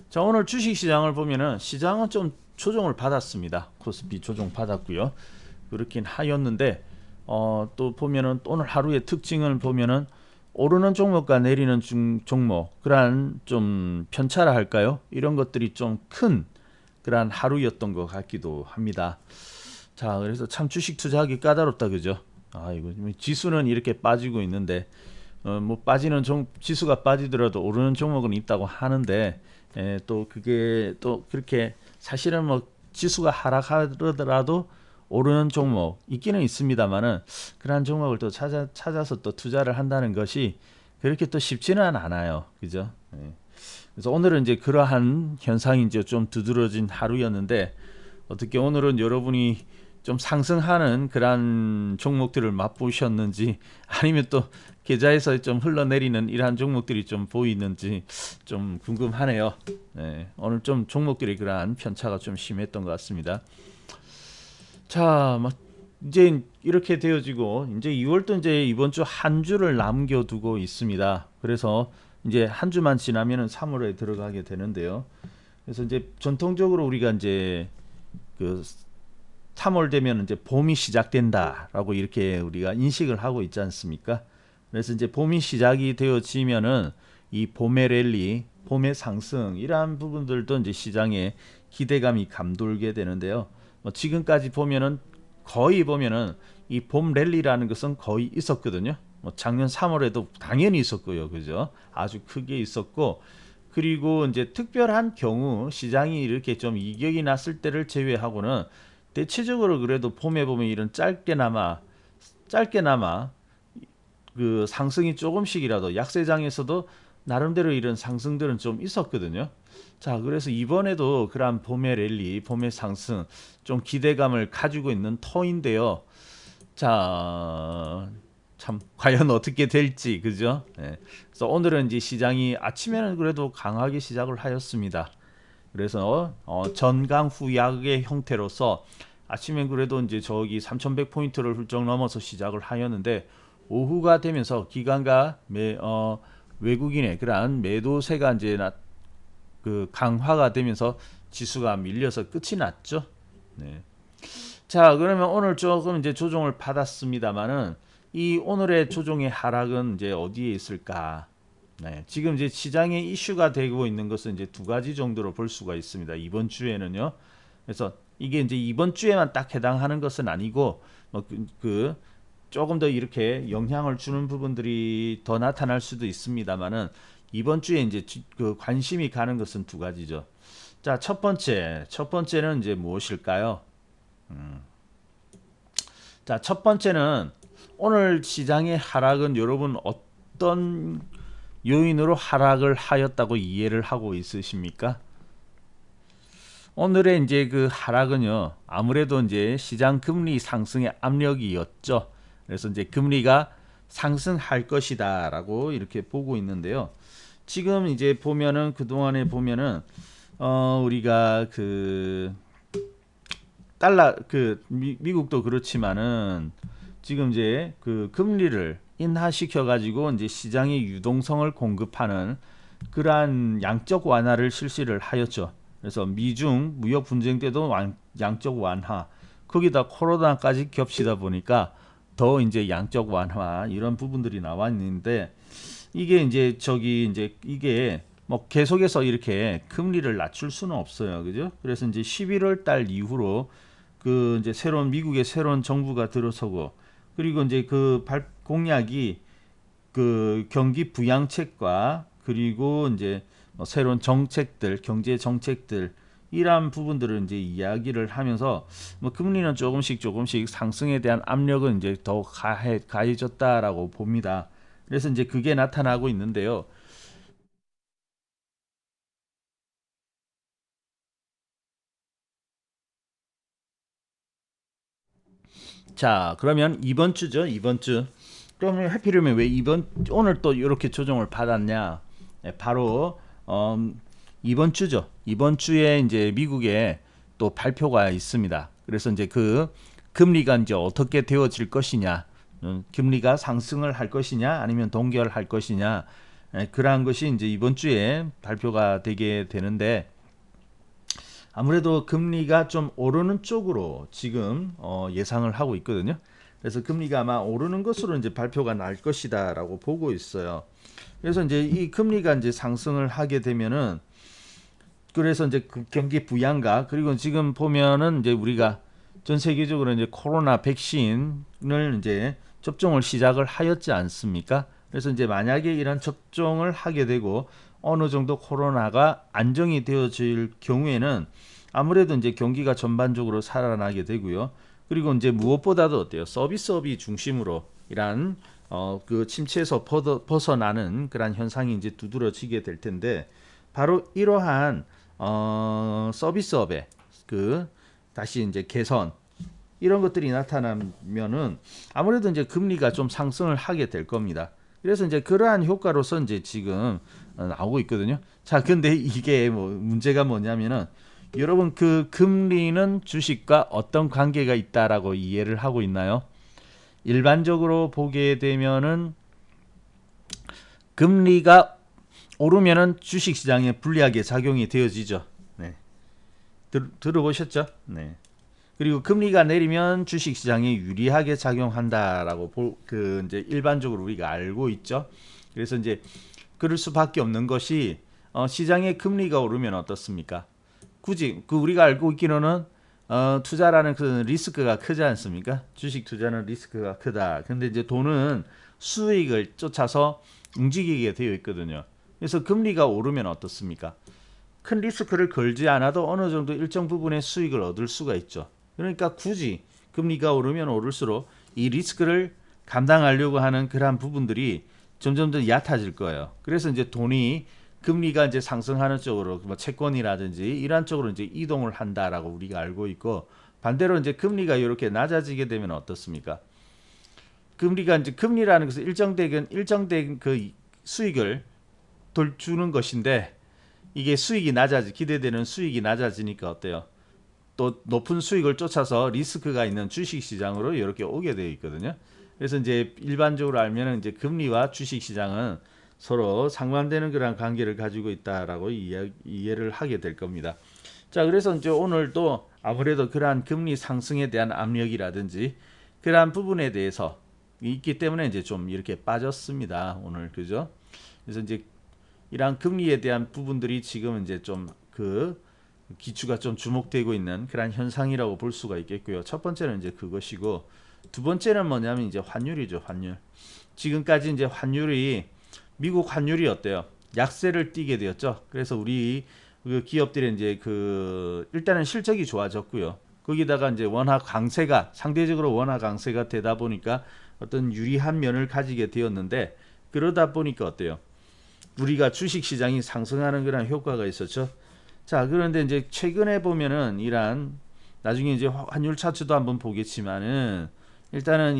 자, 오늘 주식시장을 보면은 시장은 좀 조정을 받았습니다. 코스피 조정 받았고요. 그렇긴 하였는데 또 보면은 오늘 하루의 특징을 보면은 오르는 종목과 내리는 종목 그러한 좀 편차라 할까요? 이런 것들이 좀 큰 그러한 하루였던 것 같기도 합니다. 자, 그래서 참 주식 투자하기 까다롭다, 그죠? 이거 지수는 이렇게 빠지고 있는데 뭐 빠지는 지수가 빠지더라도 오르는 종목은 있다고 하는데 또 그게 또 그렇게 사실은 뭐 지수가 하락하더라도 오르는 종목 있기는 있습니다만은 그러한 종목을 또 찾아서 또 투자를 한다는 것이 그렇게 또 쉽지는 않아요, 그죠? 그래서 오늘은 이제 그러한 현상이 이제 좀 두드러진 하루였는데 어떻게 오늘은 여러분이 좀 상승하는 그러한 종목들을 맛보셨는지 아니면 또 계좌에서 좀 흘러내리는 이러한 종목들이 좀 보이는지 좀 궁금하네요. 오늘 좀 종목들이 그러한 편차가 좀 심했던 것 같습니다. 자, 막 이제 이렇게 되어지고 이제 2월도 이제 이번 주 한 주를 남겨두고 있습니다. 그래서 이제 한 주만 지나면은 3월에 들어가게 되는데요. 그래서 이제 전통적으로 우리가 이제 그 3월 되면 이제 봄이 시작된다라고 이렇게 우리가 인식을 하고 있지 않습니까? 그래서 이제 봄이 시작이 되어지면은 이 봄의 랠리, 봄의 상승 이러한 부분들도 이제 시장에 기대감이 감돌게 되는데요. 뭐 지금까지 보면은 거의 보면은 이 봄 랠리라는 것은 거의 있었거든요. 뭐 작년 3월에도 당연히 있었고요, 그죠? 아주 크게 있었고 그리고 이제 특별한 경우 시장이 이렇게 좀 이격이 났을 때를 제외하고는 대체적으로 그래도 봄에 보면 이런 짧게나마 그 상승이 조금씩이라도 약세장에서도 나름대로 이런 상승들은 좀 있었거든요. 자, 그래서 이번에도 그러한 봄의 랠리, 봄의 상승 좀 기대감을 가지고 있는 터인데요. 자, 참 과연 어떻게 될지, 그죠? 그래서 오늘은 이제 시장이 아침에는 그래도 강하게 시작을 하였습니다. 그래서 전강후약의 형태로서 아침엔 그래도 이제 저기 3100포인트를 훌쩍 넘어서 시작을 하였는데 오후가 되면서 기관과 외국인의 그러한 매도세가 이제 그 강화가 되면서 지수가 밀려서 끝이 났죠. 네. 자, 그러면 오늘 조금 이제 조정을 받았습니다만은 이 오늘의 조정의 하락은 이제 어디에 있을까? 지금 이제 시장의 이슈가 되고 있는 것은 이제 두 가지 정도로 볼 수가 있습니다. 이번 주에는요. 그래서 이게 이제 이번 주에만 딱 해당하는 것은 아니고 그 조금 더 이렇게 영향을 주는 부분들이 더 나타날 수도 있습니다만은 이번 주에 이제 그 관심이 가는 것은 두 가지죠. 자, 첫 번째는 이제 무엇일까요? 자, 첫 번째는 오늘 시장의 하락은 여러분 어떤 요인으로 하락을 하였다고 이해를 하고 있으십니까? 오늘의 이제 그 하락은요, 아무래도 이제 시장 금리 상승의 압력이었죠. 그래서 이제 금리가 상승할 것이다라고 이렇게 보고 있는데요. 지금 이제 보면은 그동안에 보면은 우리가 그 달러 그 미국도 그렇지만은 지금 이제 그 금리를 인하시켜 가지고 이제 시장의 유동성을 공급하는 그러한 양적 완화를 실시를 하였죠. 그래서 미중 무역 분쟁 때도 양적 완화, 거기다 코로나까지 겹치다 보니까 더 이제 양적 완화 이런 부분들이 나와 있는데 이게 이제 이게 뭐 계속해서 이렇게 금리를 낮출 수는 없어요, 그죠? 그래서 이제 11월 달 이후로 그 이제 미국의 새로운 정부가 들어서고 그리고 이제 그 공약이 그 경기 부양책과 그리고 이제 뭐 새로운 정책들, 경제 정책들 이러한 부분들을 이제 이야기를 하면서 뭐 금리는 조금씩 상승에 대한 압력은 이제 더 가해졌다라고 봅니다. 그래서 이제 그게 나타나고 있는데요. 자, 그러면 이번 주죠. 이번 주. 그러면 해피룸이 왜 오늘 또 이렇게 조정을 받았냐? 바로 이번 주죠. 이번 주에 이제 미국에 또 발표가 있습니다. 그래서 이제 그 금리가 이제 어떻게 되어질 것이냐, 금리가 상승을 할 것이냐, 아니면 동결할 것이냐, 그러한 것이 이제 이번 주에 발표가 되게 되는데, 아무래도 금리가 좀 오르는 쪽으로 지금 예상을 하고 있거든요. 그래서 금리가 아마 오르는 것으로 이제 발표가 날 것이다라고 보고 있어요. 그래서 이제 이 금리가 이제 상승을 하게 되면은, 그래서 이제 그 경기 부양가, 그리고 지금 보면은 이제 우리가 전 세계적으로 이제 코로나 백신을 이제 접종을 시작을 하였지 않습니까? 그래서 이제 만약에 이런 접종을 하게 되고 어느 정도 코로나가 안정이 되어질 경우에는 아무래도 이제 경기가 전반적으로 살아나게 되고요. 그리고 이제 무엇보다도 어때요? 서비스업이 중심으로 이런 그 침체에서 벗어나는 그런 현상이 이제 두드러지게 될 텐데, 바로 이러한 서비스업의 그 다시 이제 개선, 이런 것들이 나타나면은 아무래도 이제 금리가 좀 상승을 하게 될 겁니다. 그래서 이제 그러한 효과로서 이제 지금 나오고 있거든요. 자, 근데 이게 뭐 문제가 뭐냐면은, 여러분 그 금리는 주식과 어떤 관계가 있다라고 이해를 하고 있나요? 일반적으로 보게 되면은 금리가 오르면은 주식 시장에 불리하게 작용이 되어지죠. 네. 들어보셨죠? 네. 그리고 금리가 내리면 주식 시장에 유리하게 작용한다라고 그 이제 일반적으로 우리가 알고 있죠. 그래서 이제 그럴 수밖에 없는 것이, 시장의 금리가 오르면 어떻습니까? 굳이 그 우리가 알고 있기로는 투자라는 그 리스크가 크지 않습니까? 주식 투자는 리스크가 크다. 근데 이제 돈은 수익을 쫓아서 움직이게 되어 있거든요. 그래서 금리가 오르면 어떻습니까? 큰 리스크를 걸지 않아도 어느 정도 일정 부분의 수익을 얻을 수가 있죠. 그러니까 굳이 금리가 오르면 오를수록 이 리스크를 감당하려고 하는 그러한 부분들이 점점 더 얕아질 거예요. 그래서 이제 돈이 금리가 이제 상승하는 쪽으로, 뭐 채권이라든지 이러한 쪽으로 이제 이동을 한다라고 우리가 알고 있고, 반대로 이제 금리가 이렇게 낮아지게 되면 어떻습니까? 금리가 이제 금리라는 것은 일정된 그 수익을 주는 것인데, 이게 수익이 기대되는 수익이 낮아지니까 어때요? 또 높은 수익을 쫓아서 리스크가 있는 주식 시장으로 이렇게 오게 되어 있거든요. 그래서 이제 일반적으로 알면은 이제 금리와 주식 시장은 서로 상반되는 그런 관계를 가지고 있다라고 이해를 하게 될 겁니다. 자, 그래서 이제 오늘도 아무래도 그러한 금리 상승에 대한 압력이라든지 그러한 부분에 대해서 있기 때문에 이제 좀 이렇게 빠졌습니다. 오늘, 그죠? 그래서 이제 이러한 금리에 대한 부분들이 지금 이제 좀 그 기추가 좀 주목되고 있는 그런 현상이라고 볼 수가 있겠고요. 첫 번째는 이제 그것이고, 두 번째는 뭐냐면 이제 환율이죠. 환율. 지금까지 이제 미국 환율이 어때요? 약세를 띠게 되었죠. 그래서 우리 그 기업들이 이제 일단은 실적이 좋아졌고요. 거기다가 이제 상대적으로 원화 강세가 되다 보니까 어떤 유리한 면을 가지게 되었는데, 그러다 보니까 어때요? 우리가 주식 시장이 상승하는 그런 효과가 있었죠. 자, 그런데 이제 최근에 보면은 나중에 이제 환율 차트도 한번 보겠지만은, 일단은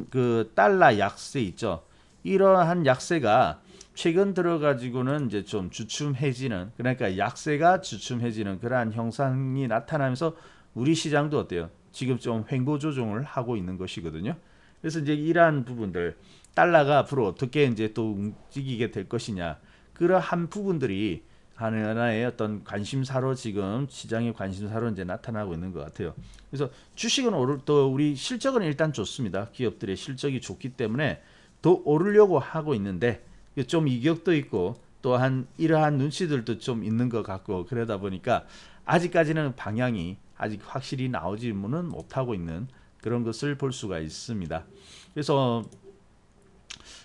그 달러 약세 있죠. 이러한 약세가 최근 들어가지고는 이제 좀 주춤해지는, 그러니까 약세가 주춤해지는 그러한 형상이 나타나면서 우리 시장도 어때요? 지금 좀 횡보 조정을 하고 있는 것이거든요. 그래서 이제 이러한 부분들, 달러가 앞으로 어떻게 이제 또 움직이게 될 것이냐, 그러한 부분들이 하나의 어떤 관심사로 지금 시장의 관심사로 이제 나타나고 있는 것 같아요. 그래서 주식은 또 우리 실적은 일단 좋습니다. 기업들의 실적이 좋기 때문에 더 오르려고 하고 있는데, 좀 이격도 있고 또한 이러한 눈치들도 좀 있는 것 같고, 그러다 보니까 아직까지는 방향이 아직 확실히 나오지는 못하고 있는 그런 것을 볼 수가 있습니다. 그래서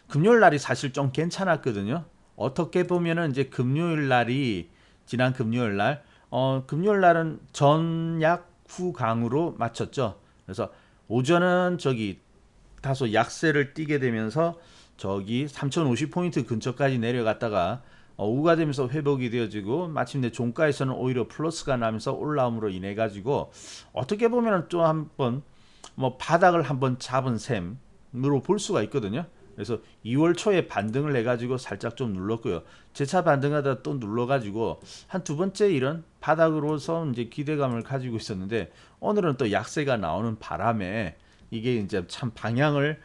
금요일 날이 사실 좀 괜찮았거든요. 어떻게 보면은 이제 지난 금요일 날, 금요일 날은 전약 후강으로 마쳤죠. 그래서 오전은 다소 약세를 띠게 되면서 3050포인트 근처까지 내려갔다가 오후가 되면서 회복이 되어지고, 마침내 종가에서는 오히려 플러스가 나면서 올라옴으로 인해 가지고 어떻게 보면은 또 한번 뭐 바닥을 한번 잡은 셈으로 볼 수가 있거든요. 그래서 2월 초에 반등을 해가지고 살짝 좀 눌렀고요. 재차 반등하다 또 눌러가지고 한 두 번째 이런 바닥으로서 이제 기대감을 가지고 있었는데, 오늘은 또 약세가 나오는 바람에 이게 이제 참 방향을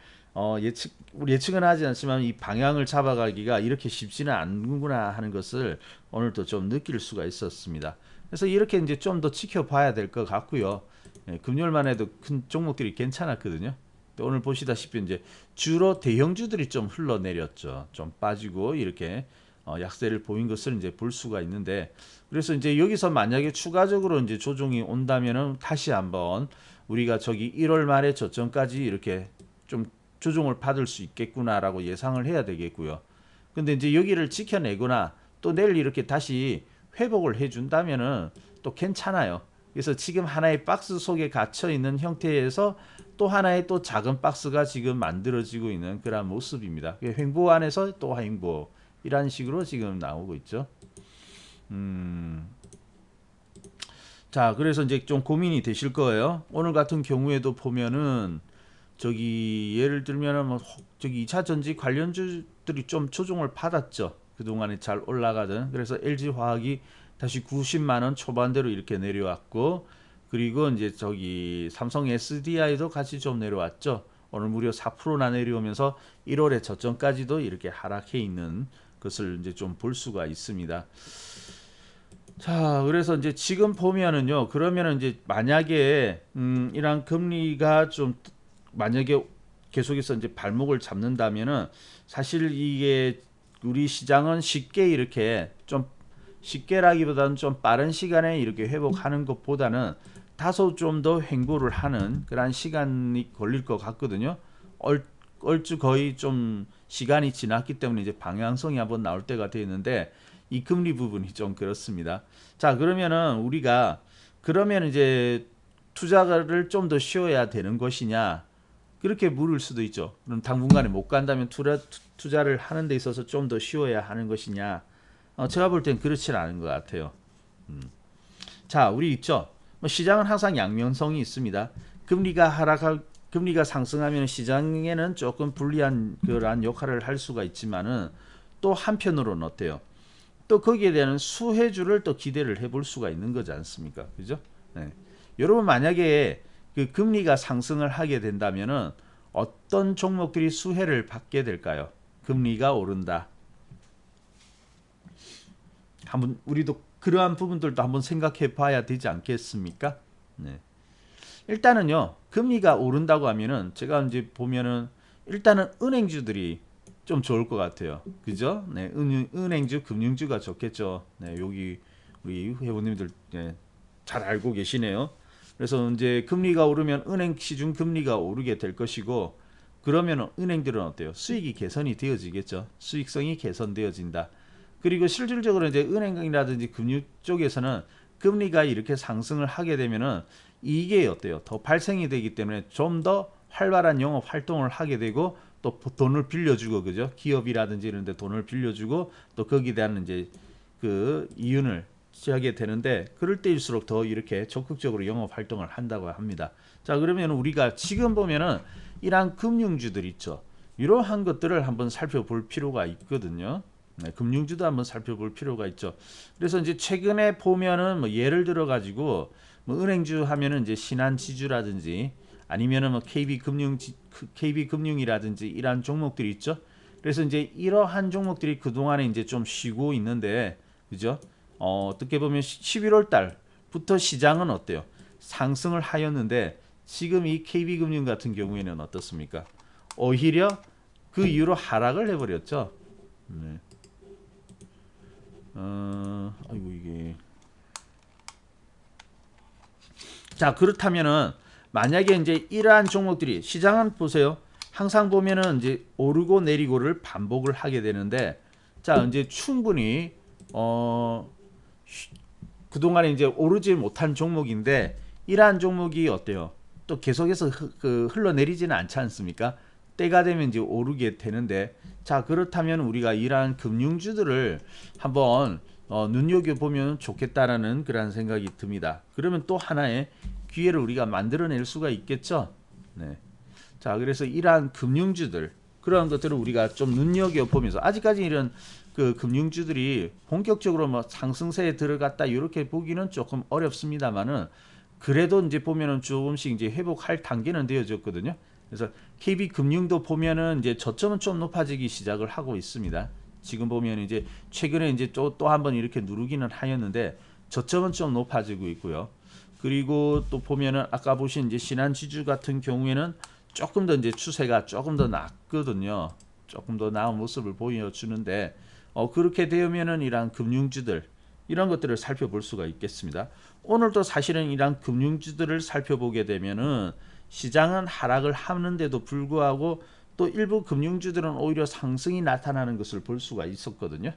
예측은 하지 않지만 이 방향을 잡아가기가 이렇게 쉽지는 않구나 하는 것을 오늘도 좀 느낄 수가 있었습니다. 그래서 이렇게 이제 좀 더 지켜봐야 될 것 같고요. 금요일만 해도 큰 종목들이 괜찮았거든요. 오늘 보시다시피 이제 주로 대형주들이 좀 흘러내렸죠. 좀 빠지고 이렇게 약세를 보인 것을 이제 볼 수가 있는데, 그래서 이제 여기서 만약에 추가적으로 이제 조정이 온다면은 다시 한번 우리가 저기 1월 말에 저점까지 이렇게 좀 조정을 받을 수 있겠구나라고 예상을 해야 되겠고요. 근데 이제 여기를 지켜내거나 또 내일 이렇게 다시 회복을 해준다면은 또 괜찮아요. 그래서 지금 하나의 박스 속에 갇혀 있는 형태에서 또 하나의 또 작은 박스가 지금 만들어지고 있는 그런 모습입니다. 횡보 안에서 또 횡보 이런 식으로 지금 나오고 있죠. 자, 그래서 이제 좀 고민이 되실 거예요. 오늘 같은 경우에도 보면은 저기 예를 들면은 뭐 저기 2차 전지 관련주들이 좀 조정을 받았죠. 그동안에 잘 올라가던. 그래서 LG화학이 다시 90만 원 초반대로 이렇게 내려왔고, 그리고 이제 저기 삼성 SDI도 같이 좀 내려왔죠. 오늘 무려 4%나 내려오면서 1월에 저점까지도 이렇게 하락해 있는 것을 이제 좀 볼 수가 있습니다. 자, 그래서 이제 지금 보면은요, 그러면은 이제 만약에 이런 금리가 좀 만약에 계속해서 이제 발목을 잡는다면은 사실 이게 우리 시장은 쉽게 이렇게 좀 쉽게라기보다는 좀 빠른 시간에 이렇게 회복하는 것보다는 다소 좀 더 횡보를 하는 그런 시간이 걸릴 것 같거든요. 얼추 거의 좀 시간이 지났기 때문에 이제 방향성이 한번 나올 때가 되는데 이 금리 부분이 좀 그렇습니다. 자, 그러면은 우리가 그러면 이제 투자를 좀 더 쉬어야 되는 것이냐, 그렇게 물을 수도 있죠. 그럼 당분간에 못 간다면 투자를 하는 데 있어서 좀 더 쉬어야 하는 것이냐, 제가 볼 땐 그렇진 않은 것 같아요. 자, 우리 있죠. 뭐 시장은 항상 양면성이 있습니다. 금리가 상승하면 시장에는 조금 불리한 그러한 역할을 할 수가 있지만은 또 한편으로는 어때요? 또 거기에 대한 수혜주를 또 기대를 해볼 수가 있는 거지 않습니까? 그죠? 네. 여러분 만약에 그 금리가 상승을 하게 된다면은 어떤 종목들이 수혜를 받게 될까요? 금리가 오른다. 한번 우리도 그러한 부분들도 한번 생각해 봐야 되지 않겠습니까? 네. 일단은요, 금리가 오른다고 하면은 제가 이제 보면은 일단은 은행주들이 좀 좋을 것 같아요. 그죠? 네, 은행주, 금융주가 좋겠죠. 네, 여기 우리 회원님들 네, 잘 알고 계시네요. 그래서 이제 금리가 오르면 은행 시중 금리가 오르게 될 것이고, 그러면 은행들은 어때요? 수익이 개선이 되어지겠죠. 수익성이 개선되어진다. 그리고 실질적으로 이제 은행이라든지 금융 쪽에서는 금리가 이렇게 상승을 하게 되면은 이게 어때요? 더 발생이 되기 때문에 좀 더 활발한 영업 활동을 하게 되고 또 돈을 빌려주고, 그죠? 기업이라든지 이런 데 돈을 빌려주고 또 거기에 대한 이제 그 이윤을 취하게 되는데, 그럴 때일수록 더 이렇게 적극적으로 영업 활동을 한다고 합니다. 자, 그러면 우리가 지금 보면은 이러한 금융주들 있죠. 이러한 것들을 한번 살펴볼 필요가 있거든요. 네, 금융주도 한번 살펴볼 필요가 있죠. 그래서 이제 최근에 보면은 뭐 예를 들어 가지고 뭐 은행주 하면은 이제 신한지주라든지 아니면은 뭐 KB금융이라든지 이러한 종목들이 있죠. 그래서 이제 이러한 종목들이 그동안에 이제 좀 쉬고 있는데, 그죠? 어떻게 보면 11월 달부터 시장은 어때요? 상승을 하였는데 지금 이 KB금융 같은 경우에는 어떻습니까? 오히려 그 이후로 하락을 해버렸죠. 네. 아이고 이게. 자, 그렇다면은 만약에 이제 이러한 종목들이 시장은 보세요. 항상 보면은 이제 오르고 내리고를 반복을 하게 되는데, 자, 이제 충분히 그동안에 이제 오르지 못한 종목인데 이러한 종목이 어때요? 또 계속해서 흘러내리지는 않지 않습니까? 때가 되면 이제 오르게 되는데, 자, 그렇다면 우리가 이러한 금융주들을 한번 눈여겨보면 좋겠다라는 그런 생각이 듭니다. 그러면 또 하나의 기회를 우리가 만들어낼 수가 있겠죠. 네. 자, 그래서 이러한 금융주들, 그러한 것들을 우리가 좀 눈여겨보면서, 아직까지 이런 그 금융주들이 본격적으로 뭐 상승세에 들어갔다 이렇게 보기는 조금 어렵습니다만은, 그래도 이제 보면은 조금씩 이제 회복할 단계는 되어졌거든요. 그래서 KB금융도 보면은 이제 저점은 좀 높아지기 시작을 하고 있습니다. 지금 보면 이제 최근에 이제 또 한번 이렇게 누르기는 하였는데 저점은 좀 높아지고 있고요. 그리고 또 보면은 아까 보신 이제 신한지주 같은 경우에는 조금 더 이제 추세가 조금 더 낫거든요. 조금 더 나은 모습을 보여주는데 그렇게 되면은 이런 금융주들 이런 것들을 살펴볼 수가 있겠습니다. 오늘도 사실은 이런 금융주들을 살펴보게 되면은 시장은 하락을 하는데도 불구하고 또 일부 금융주들은 오히려 상승이 나타나는 것을 볼 수가 있었거든요.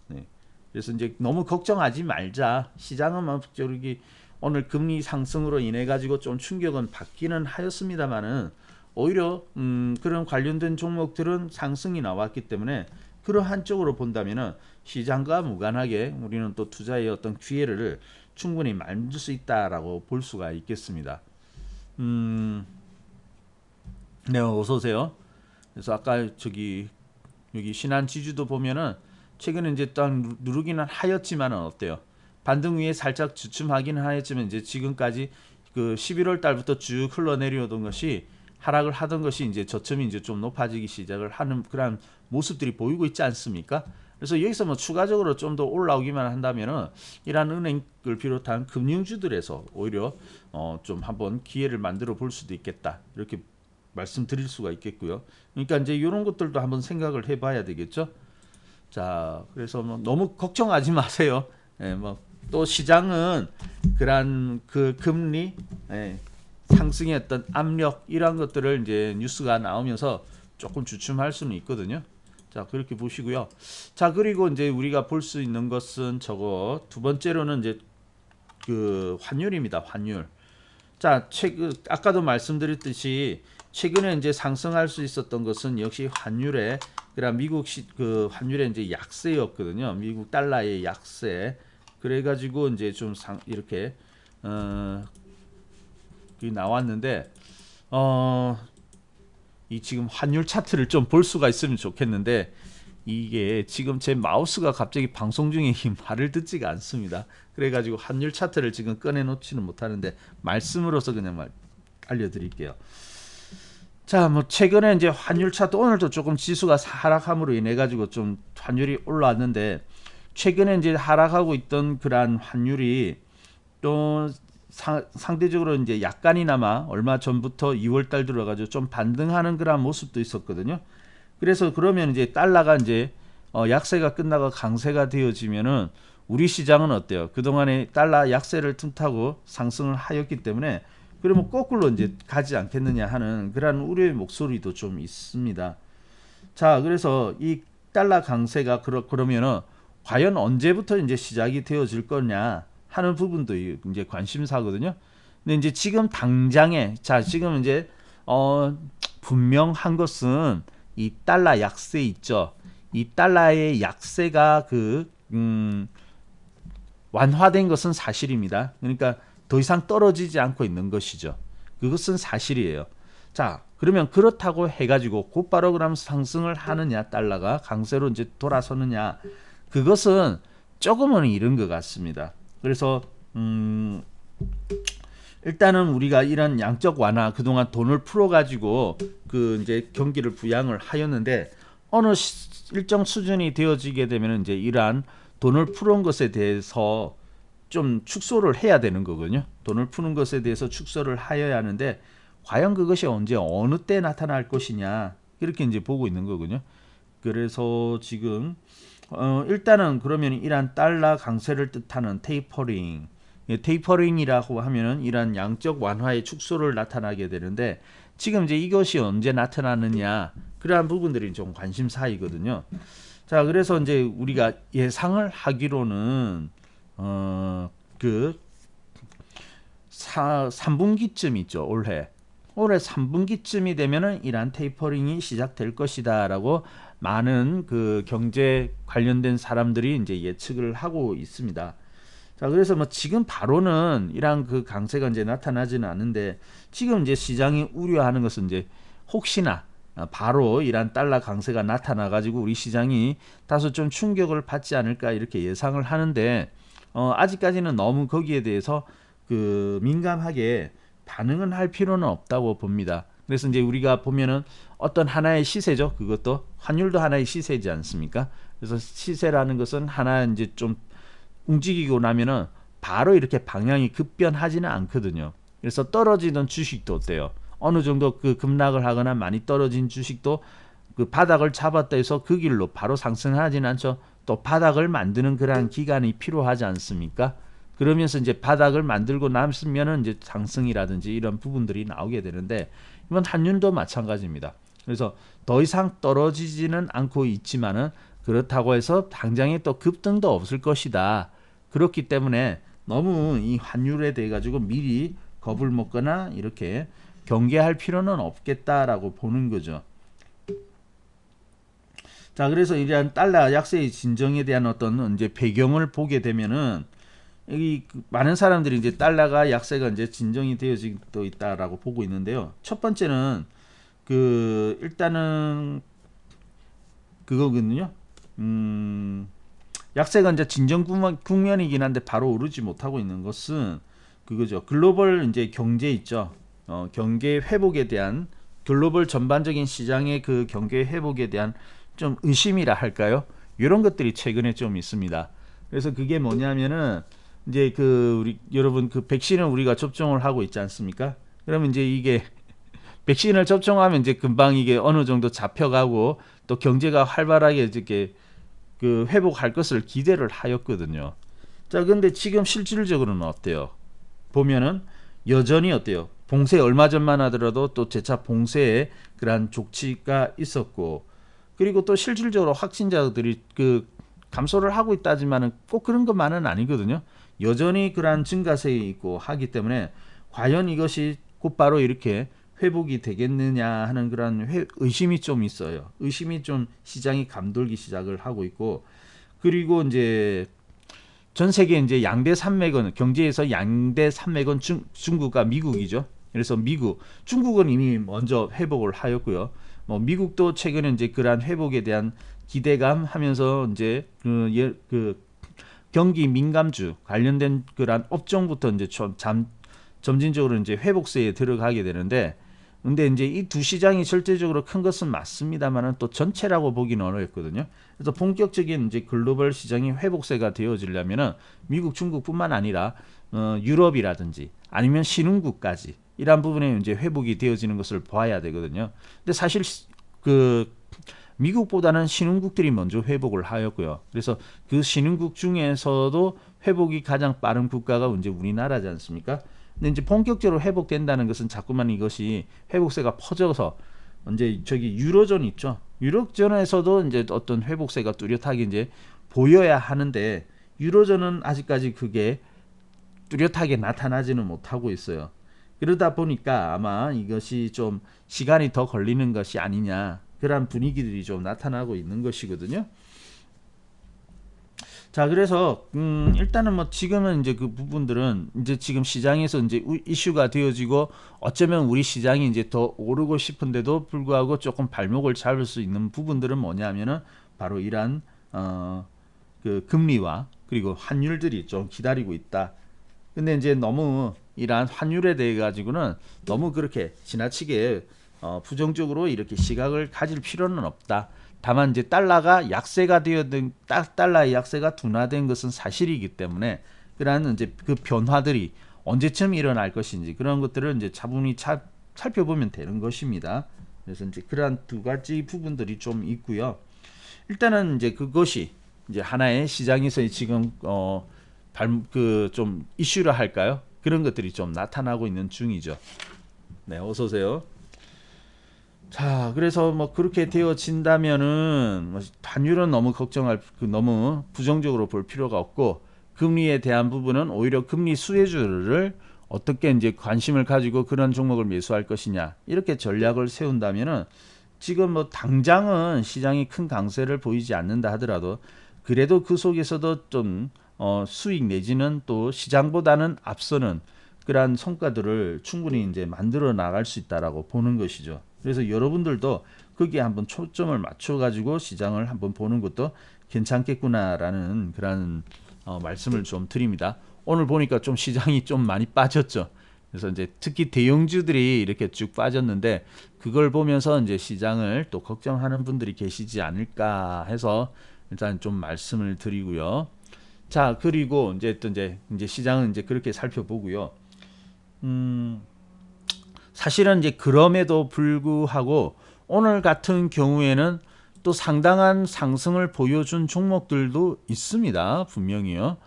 네. 그래서 이제 너무 걱정하지 말자. 시장은 뭐 저기 오늘 금리 상승으로 인해 가지고 좀 충격은 받기는 하였습니다만은 오히려 그런 관련된 종목들은 상승이 나왔기 때문에 그러한 쪽으로 본다면은 시장과 무관하게 우리는 또 투자의 어떤 기회를 충분히 만들 수 있다라고 볼 수가 있겠습니다. 네, 어서 오세요. 그래서 아까 저기 여기 신한지주도 보면은 최근에 이제 딱 누르기는 하였지만은 어때요? 반등 위에 살짝 주춤하기는 하였지만 이제 지금까지 그 11월 달부터 쭉 흘러내려오던 것이 하락을 하던 것이 이제 저점이 이제 좀 높아지기 시작을 하는 그런 모습들이 보이고 있지 않습니까? 그래서 여기서 뭐 추가적으로 좀 더 올라오기만 한다면은 이러한 은행을 비롯한 금융주들에서 오히려 좀 한번 기회를 만들어 볼 수도 있겠다 이렇게 말씀드릴 수가 있겠고요. 그러니까 이제 이런 것들도 한번 생각을 해봐야 되겠죠. 자, 그래서 뭐 너무 걱정하지 마세요. 예, 뭐 또 시장은 그런 그 금리 상승의 어떤 압력 이런 것들을 이제 뉴스가 나오면서 조금 주춤할 수는 있거든요. 자, 그렇게 보시고요. 자, 그리고 이제 우리가 볼 수 있는 것은 저거 두 번째로는 이제 그 환율입니다. 환율. 자, 최근 아까도 말씀드렸듯이 최근에 이제 상승할 수 있었던 것은 역시 환율의 그런 미국 그 환율의 이제 약세였거든요. 미국 달러의 약세. 그래가지고 이제 좀 이렇게 나왔는데 이 지금 환율 차트를 좀 볼 수가 있으면 좋겠는데 이게 지금 제 마우스가 갑자기 방송 중에 말을 듣지가 않습니다. 그래가지고 환율 차트를 지금 꺼내놓지는 못하는데 말씀으로서 그냥 알려드릴게요. 자, 뭐 최근에 이제 환율 차트 오늘도 조금 지수가 하락함으로 인해 가지고 좀 환율이 올라왔는데 최근에 이제 하락하고 있던 그러한 환율이 또 상대적으로 이제 약간이나마 얼마 전부터 2월 달 들어가지고 좀 반등하는 그런 모습도 있었거든요. 그래서 그러면 이제 달러가 이제 약세가 끝나고 강세가 되어지면은 우리 시장은 어때요? 그동안에 달러 약세를 틈타고 상승을 하였기 때문에 그러면 거꾸로 이제 가지 않겠느냐 하는 그런 우려의 목소리도 좀 있습니다. 자, 그래서 이 달러 강세가 그러면은 과연 언제부터 이제 시작이 되어질 거냐 하는 부분도 이제 관심사거든요. 근데 이제 지금 당장에 지금 이제 분명한 것은 이 달러 약세 있죠. 이 달러의 약세가 완화된 것은 사실입니다. 그러니까 더 이상 떨어지지 않고 있는 것이죠. 그것은 사실이에요. 자, 그러면 그렇다고 해가지고 곧바로 그럼 상승을 하느냐, 달러가 강세로 이제 돌아서느냐, 그것은 조금은 이른 것 같습니다. 그래서 일단은 우리가 이런 양적 완화 그동안 돈을 풀어가지고 그 이제 경기를 부양을 하였는데 어느 일정 수준이 되어지게 되면 이제 이러한 돈을 풀은 것에 대해서 좀 축소를 해야 되는 거거든요. 돈을 푸는 것에 대해서 축소를 하여야 하는데 과연 그것이 언제 어느 때 나타날 것이냐 이렇게 이제 보고 있는 거거든요. 그래서 지금 일단은 그러면 이러한 달러 강세를 뜻하는 테이퍼링, 테이퍼링이라고 하면은 이러한 양적 완화의 축소를 나타나게 되는데 지금 이제 이것이 언제 나타나느냐 그러한 부분들이 좀 관심사이거든요. 자, 그래서 이제 우리가 예상을 하기로는 그 3분기쯤 있죠. 올해 3분기쯤이 되면은 이러한 테이퍼링이 시작될 것이다라고 많은 그 경제 관련된 사람들이 이제 예측을 하고 있습니다. 자, 그래서 뭐 지금 바로는 이러한 그 강세가 이제 나타나지는 않는데 지금 이제 시장이 우려하는 것은 이제 혹시나 바로 이러한 달러 강세가 나타나 가지고 우리 시장이 다소 좀 충격을 받지 않을까 이렇게 예상을 하는데 아직까지는 너무 거기에 대해서 그 민감하게 반응은 할 필요는 없다고 봅니다. 그래서 이제 우리가 보면은 어떤 하나의 시세죠. 그것도 환율도 하나의 시세지 않습니까? 그래서 시세라는 것은 하나 이제 좀 움직이고 나면은 바로 이렇게 방향이 급변하지는 않거든요. 그래서 떨어지던 주식도 어때요? 어느 정도 그 급락을 하거나 많이 떨어진 주식도 그 바닥을 잡았다 해서 그 길로 바로 상승하지는 않죠. 또 바닥을 만드는 그러한 기간이 필요하지 않습니까? 그러면서 이제 바닥을 만들고 남으면은 이제 상승이라든지 이런 부분들이 나오게 되는데 이번 한윤도 마찬가지입니다. 그래서 더 이상 떨어지지는 않고 있지만은 그렇다고 해서 당장에 또 급등도 없을 것이다. 그렇기 때문에 너무 이 환율에 대해 가지고 미리 겁을 먹거나 이렇게 경계할 필요는 없겠다라고 보는 거죠. 자, 그래서 이러한 달러 약세의 진정에 대한 어떤 이제 배경을 보게 되면은 이 많은 사람들이 이제 달러가 약세가 이제 진정이 되어지고 있다라고 보고 있는데요. 첫 번째는 그 일단은 그거거든요. 약세가 이제 진정 국면이긴 한데 바로 오르지 못하고 있는 것은 그거죠. 글로벌 이제 경제 있죠. 경제 회복에 대한 글로벌 전반적인 시장의 그 경제 회복에 대한 좀 의심이라 할까요? 이런 것들이 최근에 좀 있습니다. 그래서 그게 뭐냐면은 이제 그 우리 여러분 그 백신을 우리가 접종을 하고 있지 않습니까? 그러면 이제 이게 백신을 접종하면 이제 금방 이게 어느 정도 잡혀가고 또 경제가 활발하게 이렇게 그 회복할 것을 기대를 하였거든요. 자, 근데 지금 실질적으로는 어때요? 보면은 여전히 어때요? 봉쇄 얼마 전만 하더라도 또 재차 봉쇄에 그러한 조치가 있었고, 그리고 또 실질적으로 확진자들이 그 감소를 하고 있다지만은 꼭 그런 것만은 아니거든요. 여전히 그러한 증가세에 있고 하기 때문에 과연 이것이 곧바로 이렇게 회복이 되겠느냐 하는 그런 의심이 좀 있어요. 의심이 좀 시장이 감돌기 시작을 하고 있고, 그리고 이제 전 세계 이제 양대 산맥은 경제에서 양대 산맥은 중국과 미국이죠. 그래서 중국은 이미 먼저 회복을 하였고요. 뭐 미국도 최근에 이제 그러한 회복에 대한 기대감 하면서 이제 그 경기 민감주 관련된 그러한 업종부터 이제 점진적으로 이제 회복세에 들어가게 되는데, 근데 이제 이 두 시장이 절대적으로 큰 것은 맞습니다만은 또 전체라고 보기는 어렵거든요. 그래서 본격적인 이제 글로벌 시장이 회복세가 되어지려면은 미국, 중국뿐만 아니라 유럽이라든지 아니면 신흥국까지 이러한 부분에 이제 회복이 되어지는 것을 봐야 되거든요. 근데 사실 그 미국보다는 신흥국들이 먼저 회복을 하였고요. 그래서 그 신흥국 중에서도 회복이 가장 빠른 국가가 이제 우리나라지 않습니까? 근데 이제 본격적으로 회복된다는 것은 자꾸만 이것이 회복세가 퍼져서 이제 저기 유로존 있죠. 유로존에서도 이제 어떤 회복세가 뚜렷하게 이제 보여야 하는데 유로존은 아직까지 그게 뚜렷하게 나타나지는 못하고 있어요. 그러다 보니까 아마 이것이 좀 시간이 더 걸리는 것이 아니냐, 그런 분위기들이 좀 나타나고 있는 것이거든요. 자, 그래서 일단은 뭐 지금은 이제 그 부분들은 이제 지금 시장에서 이제 이슈가 되어지고 어쩌면 우리 시장이 이제 더 오르고 싶은데도 불구하고 조금 발목을 잡을 수 있는 부분들은 뭐냐면은 바로 이러한 그 금리와 그리고 환율들이 좀 기다리고 있다. 근데 이제 너무 이러한 환율에 대해 가지고는 너무 그렇게 지나치게 부정적으로 이렇게 시각을 가질 필요는 없다. 다만 이제 달러가 약세가 되어든 달러의 약세가 둔화된 것은 사실이기 때문에 그러한 이제 그 변화들이 언제쯤 일어날 것인지 그런 것들을 이제 차분히 살펴보면 되는 것입니다. 그래서 이제 그러한 두 가지 부분들이 좀 있고요. 일단은 이제 그것이 이제 하나의 시장에서의 지금 그 좀 이슈라 할까요? 그런 것들이 좀 나타나고 있는 중이죠. 네, 어서 오세요. 자, 그래서 뭐 그렇게 되어진다면은 뭐 환율은 너무 걱정할 너무 부정적으로 볼 필요가 없고, 금리에 대한 부분은 오히려 금리 수혜주를 어떻게 이제 관심을 가지고 그런 종목을 매수할 것이냐 이렇게 전략을 세운다면은 지금 뭐 당장은 시장이 큰 강세를 보이지 않는다 하더라도 그래도 그 속에서도 좀 수익 내지는 또 시장보다는 앞서는 그러한 성과들을 충분히 이제 만들어 나갈 수 있다라고 보는 것이죠. 그래서 여러분들도 거기에 한번 초점을 맞춰 가지고 시장을 한번 보는 것도 괜찮겠구나라는 그런 말씀을 좀 드립니다. 오늘 보니까 좀 시장이 좀 많이 빠졌죠. 그래서 이제 특히 대형주들이 이렇게 쭉 빠졌는데 그걸 보면서 이제 시장을 또 걱정하는 분들이 계시지 않을까 해서 일단 좀 말씀을 드리고요. 자, 그리고 이제 또 이제 시장은 이제 그렇게 살펴보고요. 사실은 이제 그럼에도 불구하고 오늘 같은 경우에는 또 상당한 상승을 보여준 종목들도 있습니다. 분명히요.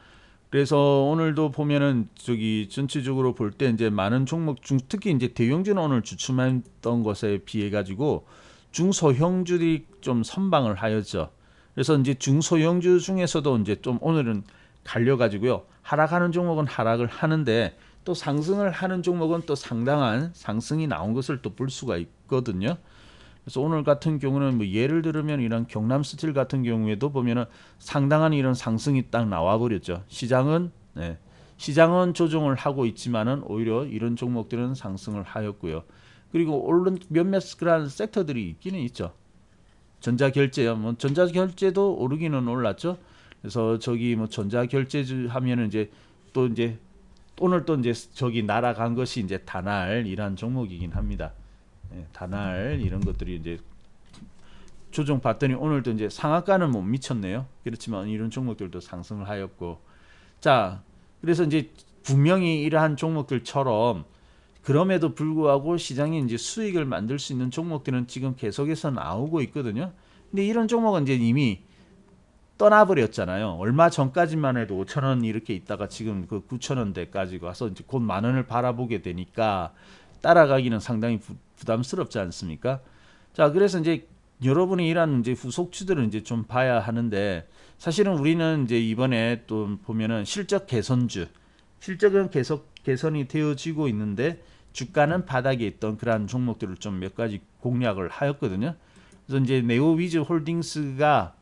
그래서 오늘도 보면은 저기 전체적으로 볼 때 이제 많은 종목 중 특히 이제 대형주는 오늘 주춤했던 것에 비해 가지고 중소형주들이 좀 선방을 하였죠. 그래서 이제 중소형주 중에서도 이제 좀 오늘은 갈려 가지고요. 하락하는 종목은 하락을 하는데 또 상승을 하는 종목은 또 상당한 상승이 나온 것을 또 볼 수가 있거든요. 그래서 오늘 같은 경우는 뭐 예를 들면 이런 경남 스틸 같은 경우에도 보면은 상당한 이런 상승이 딱 나와 버렸죠. 시장은 조정을 하고 있지만은 오히려 이런 종목들은 상승을 하였고요. 그리고 오른 몇몇 그런 섹터들이 있기는 있죠. 전자결제요. 뭐 전자결제도 오르기는 올랐죠. 그래서 저기 뭐 전자결제 하면은 이제 또 이제 오늘 또 이제 저기 날아간 것이 이제 다날이란 종목이긴 합니다. 다날 이런 것들이 이제 조정 봤더니 오늘도 이제 상한가는 못 미쳤네요. 그렇지만 이런 종목들도 상승을 하였고, 자, 그래서 이제 분명히 이러한 종목들처럼 그럼에도 불구하고 시장이 이제 수익을 만들 수 있는 종목들은 지금 계속해서 나오고 있거든요. 근데 이런 종목은 이제 이미 떠나버렸잖아요. 얼마 전까지만 해도 5,000원 이렇게 있다가 지금 그 9,000원대까지 와서 이제 곧 10,000원을 바라보게 되니까 따라가기는 상당히 부담스럽지 않습니까? 자, 그래서 이제 여러분이 이런 이제 후속주들은 이제 좀 봐야 하는데 사실은 우리는 이제 이번에 또 보면은 실적 개선주, 실적은 계속 개선이 되어지고 있는데 주가는 바닥에 있던 그러한 종목들을 좀 몇 가지 공략을 하였거든요. 그래서 이제 네오위즈 홀딩스가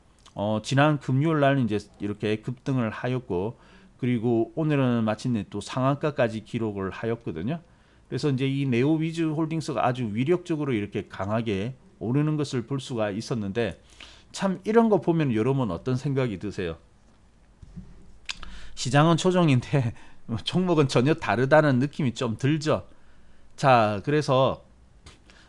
지난 금요일 날 이제 이렇게 급등을 하였고 그리고 오늘은 마침내 또 상한가까지 기록을 하였거든요. 그래서 이제 이 네오위즈 홀딩스가 아주 위력적으로 이렇게 강하게 오르는 것을 볼 수가 있었는데 참 이런 거 보면 여러분 어떤 생각이 드세요? 시장은 초정인데 종목은 전혀 다르다는 느낌이 좀 들죠. 자, 그래서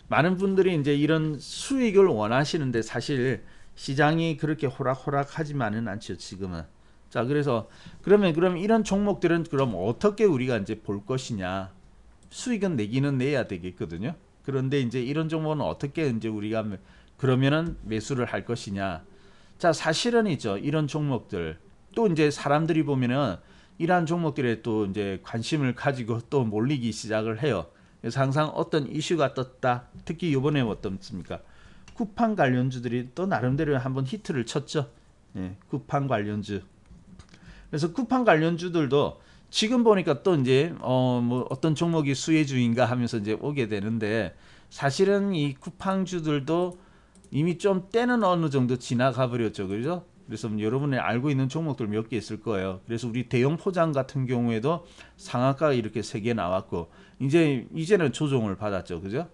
많은 분들이 이제 이런 수익을 원하시는데 사실 시장이 그렇게 호락호락하지만은 않죠, 지금은. 자, 그래서 그럼 이런 종목들은 그럼 어떻게 우리가 이제 볼 것이냐? 수익은 내기는 내야 되겠거든요. 그런데 이제 이런 종목은 어떻게 이제 우리가 그러면은 매수를 할 것이냐? 자, 사실은 있죠. 이런 종목들 또 이제 사람들이 보면은 이러한 종목들에 또 이제 관심을 가지고 또 몰리기 시작을 해요. 그래서 항상 어떤 이슈가 떴다. 특히 이번에 어떻습니까? 쿠팡 관련주들이 또 나름대로 한번 히트를 쳤죠. 쿠팡 관련주. 그래서 쿠팡 관련주들도 지금 보니까 또 이제 뭐 어떤 종목이 수혜주인가 하면서 이제 오게 되는데 사실은 이 쿠팡주들도 이미 좀 때는 어느 정도 지나가 버렸죠. 그죠? 그래서 여러분이 알고 있는 종목들 몇 개 있을 거예요. 그래서 우리 대형 포장 같은 경우에도 상한가가 이렇게 3개 나왔고 이제는 조정을 받았죠. 그죠?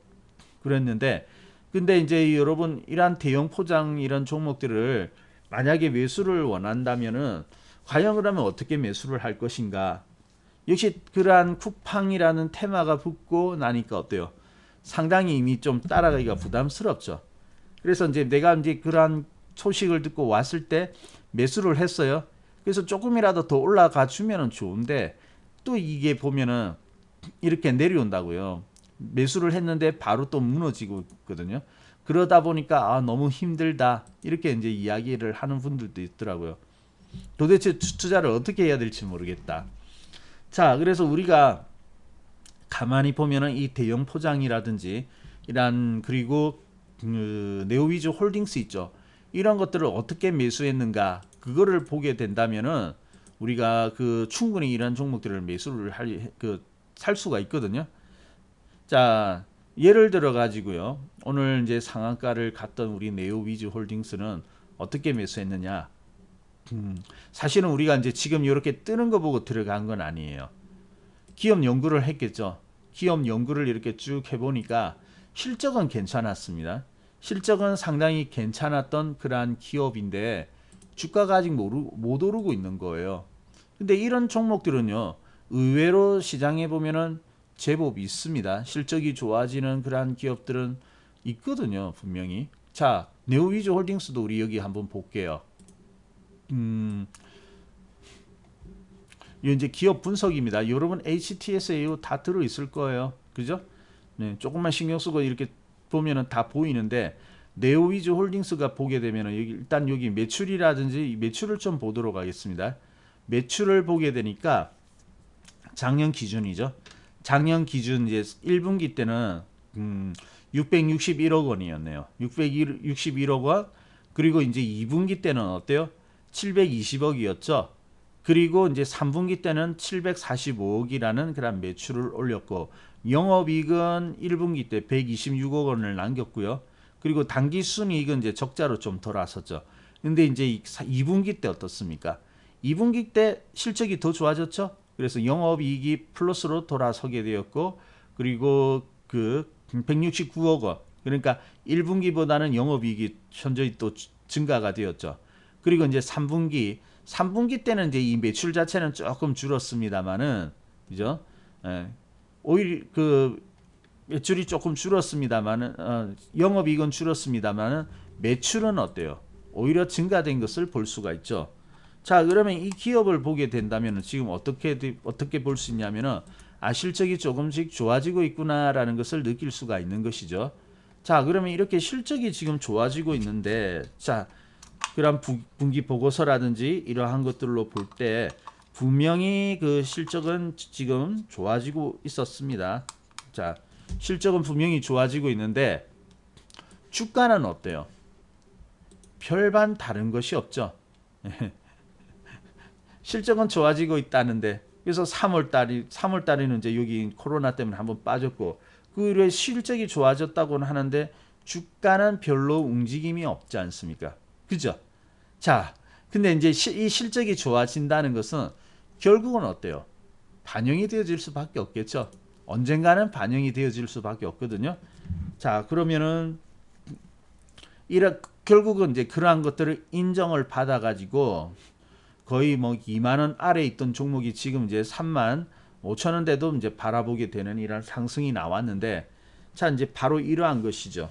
그랬는데 근데 이제 여러분 이러한 대형 포장 이런 종목들을 만약에 매수를 원한다면은 과연 그러면 어떻게 매수를 할 것인가? 역시 그러한 쿠팡이라는 테마가 붙고 나니까 어때요? 상당히 이미 좀 따라가기가 부담스럽죠. 그래서 이제 내가 이제 그러한 소식을 듣고 왔을 때 매수를 했어요. 그래서 조금이라도 더 올라가 주면은 좋은데 또 이게 보면은 이렇게 내려온다고요. 매수를 했는데 바로 또 무너지고 있거든요. 그러다 보니까 너무 힘들다 이렇게 이제 이야기를 하는 분들도 있더라고요. 도대체 투자를 어떻게 해야 될지 모르겠다. 자, 그래서 우리가 가만히 보면은 이 대형 포장이라든지 이런 그리고 네오위즈 홀딩스 있죠. 이런 것들을 어떻게 매수했는가 그거를 보게 된다면은 우리가 그 충분히 이런 종목들을 매수를 살 수가 있거든요. 자, 예를 들어 가지고요. 오늘 이제 상한가를 갔던 우리 네오위즈 홀딩스는 어떻게 매수했느냐? 사실은 우리가 이제 지금 이렇게 뜨는 거 보고 들어간 건 아니에요. 기업 연구를 했겠죠. 기업 연구를 이렇게 쭉 해보니까 실적은 괜찮았습니다. 실적은 상당히 괜찮았던 그러한 기업인데 주가가 아직 못 오르고 있는 거예요. 근데 이런 종목들은요, 의외로 시장에 보면은 제법 있습니다. 실적이 좋아지는 그러한 기업들은 있거든요, 분명히. 자, 네오위즈홀딩스도 우리 여기 한번 볼게요. 이제 기업 분석입니다. 여러분 HTSAO 다 들어 있을 거예요. 그죠? 네, 조금만 신경 쓰고 이렇게 보면은 다 보이는데 네오위즈홀딩스가 보게 되면은 일단 여기 매출이라든지 매출을 좀 보도록 하겠습니다. 매출을 보게 되니까 작년 기준이죠. 작년 기준 이제 1분기 때는 661억 원이었네요. 661억 원. 그리고 이제 2분기 때는 어때요? 720억이었죠. 그리고 이제 3분기 때는 745억이라는 그런 매출을 올렸고 영업이익은 1분기 때 126억 원을 남겼고요. 그리고 당기 순이익은 이제 적자로 좀 돌아섰죠. 근데 이제 2분기 때 어떻습니까? 2분기 때 실적이 더 좋아졌죠. 그래서 영업이익이 플러스로 돌아서게 되었고 그리고 그 169억 원 그러니까 1분기보다는 영업이익이 현저히 또 증가가 되었죠. 그리고 이제 3분기 때는 이제 이 매출 자체는 조금 줄었습니다만은 그죠? 예. 오히려 그 매출이 조금 줄었습니다만은 영업이익은 줄었습니다만은 매출은 어때요? 오히려 증가된 것을 볼 수가 있죠. 자, 그러면 이 기업을 보게 된다면 지금 어떻게 볼 수 있냐면은 실적이 조금씩 좋아지고 있구나라는 것을 느낄 수가 있는 것이죠. 자, 그러면 이렇게 실적이 지금 좋아지고 있는데 자, 그런 분기 보고서라든지 이러한 것들로 볼 때 분명히 그 실적은 지금 좋아지고 있었습니다. 자, 실적은 분명히 좋아지고 있는데 주가는 어때요? 별반 다른 것이 없죠. 실적은 좋아지고 있다는데 그래서 3월 달에는 이제 여기 코로나 때문에 한번 빠졌고 그 실적이 좋아졌다고는 하는데 주가는 별로 움직임이 없지 않습니까? 그죠? 자, 근데 이제 이 실적이 좋아진다는 것은 결국은 어때요? 반영이 되어질 수밖에 없겠죠. 언젠가는 반영이 되어질 수밖에 없거든요. 자, 그러면은 결국은 이제 그러한 것들을 인정을 받아가지고 거의 뭐 2만 원 아래에 있던 종목이 지금 이제 3만 5천 원대도 이제 바라보게 되는 이런 상승이 나왔는데 자, 이제 바로 이러한 것이죠.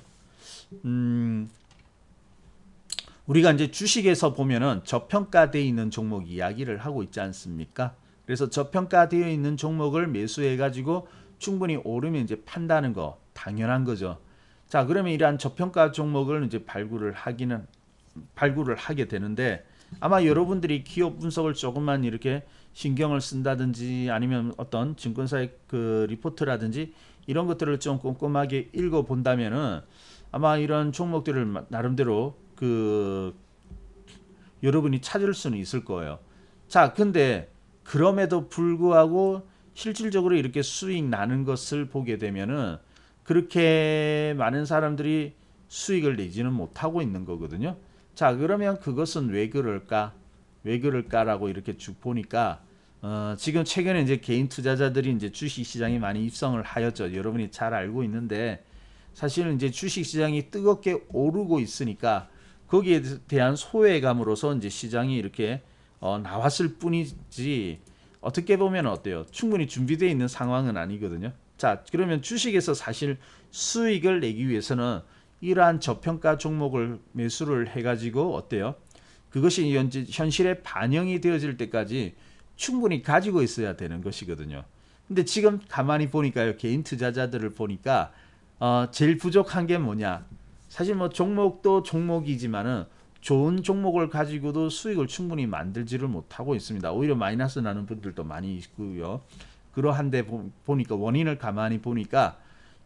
우리가 이제 주식에서 보면은 저평가되어 있는 종목 이야기를 하고 있지 않습니까? 그래서 저평가되어 있는 종목을 매수해 가지고 충분히 오르면 이제 판다는 거 당연한 거죠. 자, 그러면 이러한 저평가 종목을 이제 발굴을 하게 되는데 아마 여러분들이 기업 분석을 조금만 이렇게 신경을 쓴다든지 아니면 어떤 증권사의 그 리포트라든지 이런 것들을 좀 꼼꼼하게 읽어 본다면은 아마 이런 종목들을 나름대로 그 여러분이 찾을 수는 있을 거예요. 자, 근데 그럼에도 불구하고 실질적으로 이렇게 수익 나는 것을 보게 되면은 그렇게 많은 사람들이 수익을 내지는 못하고 있는 거거든요. 자, 그러면 그것은 왜 그럴까? 왜 그럴까라고 이렇게 쭉 보니까 지금 최근에 이제 개인 투자자들이 이제 주식 시장에 많이 입성을 하였죠. 여러분이 잘 알고 있는데 사실은 이제 주식 시장이 뜨겁게 오르고 있으니까 거기에 대한 소외감으로서 이제 시장이 이렇게 나왔을 뿐이지 어떻게 보면 어때요? 충분히 준비되어 있는 상황은 아니거든요. 자, 그러면 주식에서 사실 수익을 내기 위해서는 이러한 저평가 종목을 매수를 해가지고 어때요? 그것이 현실에 반영이 되어질 때까지 충분히 가지고 있어야 되는 것이거든요. 근데 지금 가만히 보니까요, 개인 투자자들을 보니까 제일 부족한 게 뭐냐? 사실 뭐 종목도 종목이지만은 좋은 종목을 가지고도 수익을 충분히 만들지를 못하고 있습니다. 오히려 마이너스 나는 분들도 많이 있고요. 그러한데 보니까 원인을 가만히 보니까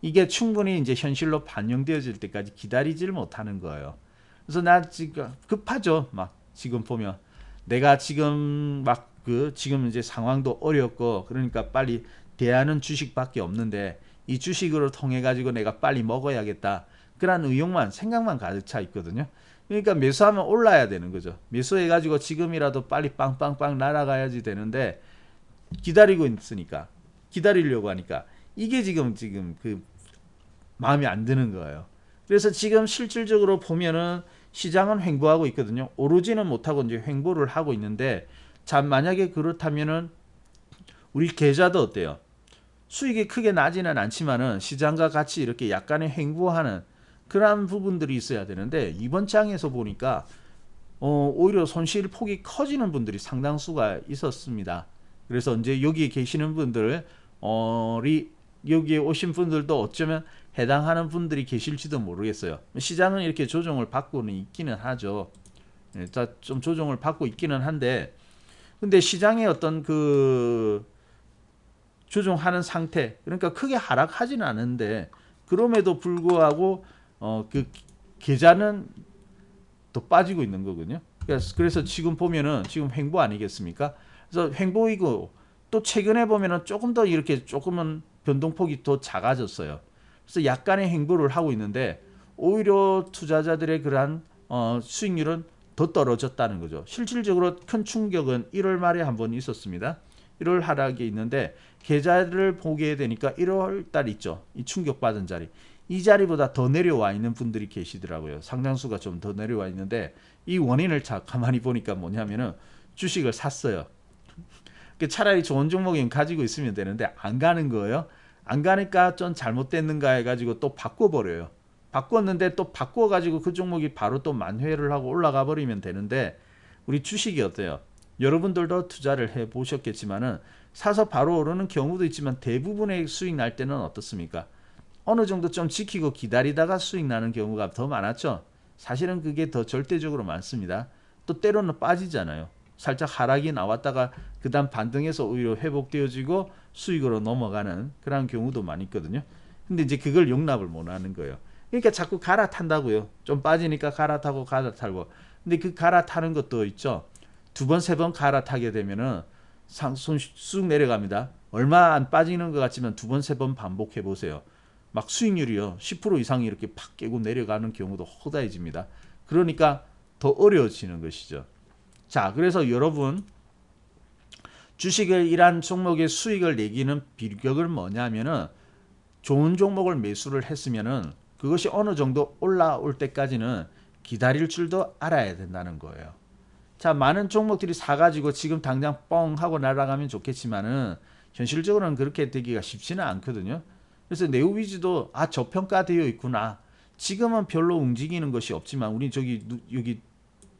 이게 충분히 이제 현실로 반영되어질 때까지 기다리지를 못하는 거예요. 그래서 나 지금 급하죠. 막 지금 보면 내가 지금 막 지금 이제 상황도 어렵고 그러니까 빨리 대하는 주식밖에 없는데 이 주식으로 통해 가지고 내가 빨리 먹어야겠다. 그런 의욕만 생각만 가득 차 있거든요. 그러니까 매수하면 올라야 되는 거죠. 매수해 가지고 지금이라도 빨리 빵빵빵 날아가야지 되는데 기다리고 있으니까 기다리려고 하니까 이게 지금 그 마음이 안 드는 거예요. 그래서 지금 실질적으로 보면은 시장은 횡보하고 있거든요. 오르지는 못하고 이제 횡보를 하고 있는데 자, 만약에 그렇다면은 우리 계좌도 어때요? 수익이 크게 나지는 않지만은 시장과 같이 이렇게 약간의 횡보하는 그러한 부분들이 있어야 되는데 이번 장에서 보니까 오히려 손실 폭이 커지는 분들이 상당수가 있었습니다. 그래서 이제 여기에 계시는 분들 여기에 오신 분들도 어쩌면 해당하는 분들이 계실지도 모르겠어요. 시장은 이렇게 조정을 받고는 있기는 하죠. 좀 조정을 받고 있기는 한데 근데 시장의 어떤 그 조정하는 상태 그러니까 크게 하락하지는 않은데 그럼에도 불구하고 그 계좌는 또 빠지고 있는 거거든요. 그래서 지금 보면은 지금 횡보 아니겠습니까? 그래서 횡보이고 또 최근에 보면은 조금 더 이렇게 조금은 변동폭이 더 작아졌어요. 그래서 약간의 횡보를 하고 있는데 오히려 투자자들의 그러한 수익률은 더 떨어졌다는 거죠. 실질적으로 큰 충격은 1월 말에 한번 있었습니다. 1월 하락이 있는데 계좌를 보게 되니까 1월 달 있죠. 이 충격받은 자리. 이 자리보다 더 내려와 있는 분들이 계시더라고요. 상당수가 좀 더 내려와 있는데 이 원인을 가만히 보니까 뭐냐면은 주식을 샀어요. 차라리 좋은 종목이면 가지고 있으면 되는데 안 가는 거예요. 안 가니까 좀 잘못됐는가 해가지고 또 바꿔버려요. 바꿨는데 또 바꿔가지고 그 종목이 바로 또 만회를 하고 올라가 버리면 되는데 우리 주식이 어때요? 여러분들도 투자를 해 보셨겠지만은 사서 바로 오르는 경우도 있지만 대부분의 수익 날 때는 어떻습니까? 어느 정도 좀 지키고 기다리다가 수익 나는 경우가 더 많았죠. 사실은 그게 더 절대적으로 많습니다. 또 때로는 빠지잖아요. 살짝 하락이 나왔다가 그 다음 반등해서 오히려 회복되어지고 수익으로 넘어가는 그런 경우도 많이 있거든요. 근데 이제 그걸 용납을 못 하는 거예요. 그러니까 자꾸 갈아탄다고요. 좀 빠지니까 갈아타고 갈아타고. 근데 그 갈아타는 것도 있죠. 두 번, 세 번 갈아타게 되면은 쑥 내려갑니다. 얼마 안 빠지는 것 같지만 두 번, 세 번 반복해 보세요. 막 수익률이요. 10% 이상이 이렇게 팍 깨고 내려가는 경우도 허다해집니다. 그러니까 더 어려워지는 것이죠. 자, 그래서 여러분 주식을 이란 종목의 수익을 내기는 비결은 뭐냐면은 좋은 종목을 매수를 했으면은 그것이 어느 정도 올라올 때까지는 기다릴 줄도 알아야 된다는 거예요. 자, 많은 종목들이 사가지고 지금 당장 뻥 하고 날아가면 좋겠지만은 현실적으로는 그렇게 되기가 쉽지는 않거든요. 그래서 네오위즈도 저평가되어 있구나. 지금은 별로 움직이는 것이 없지만 우리 여기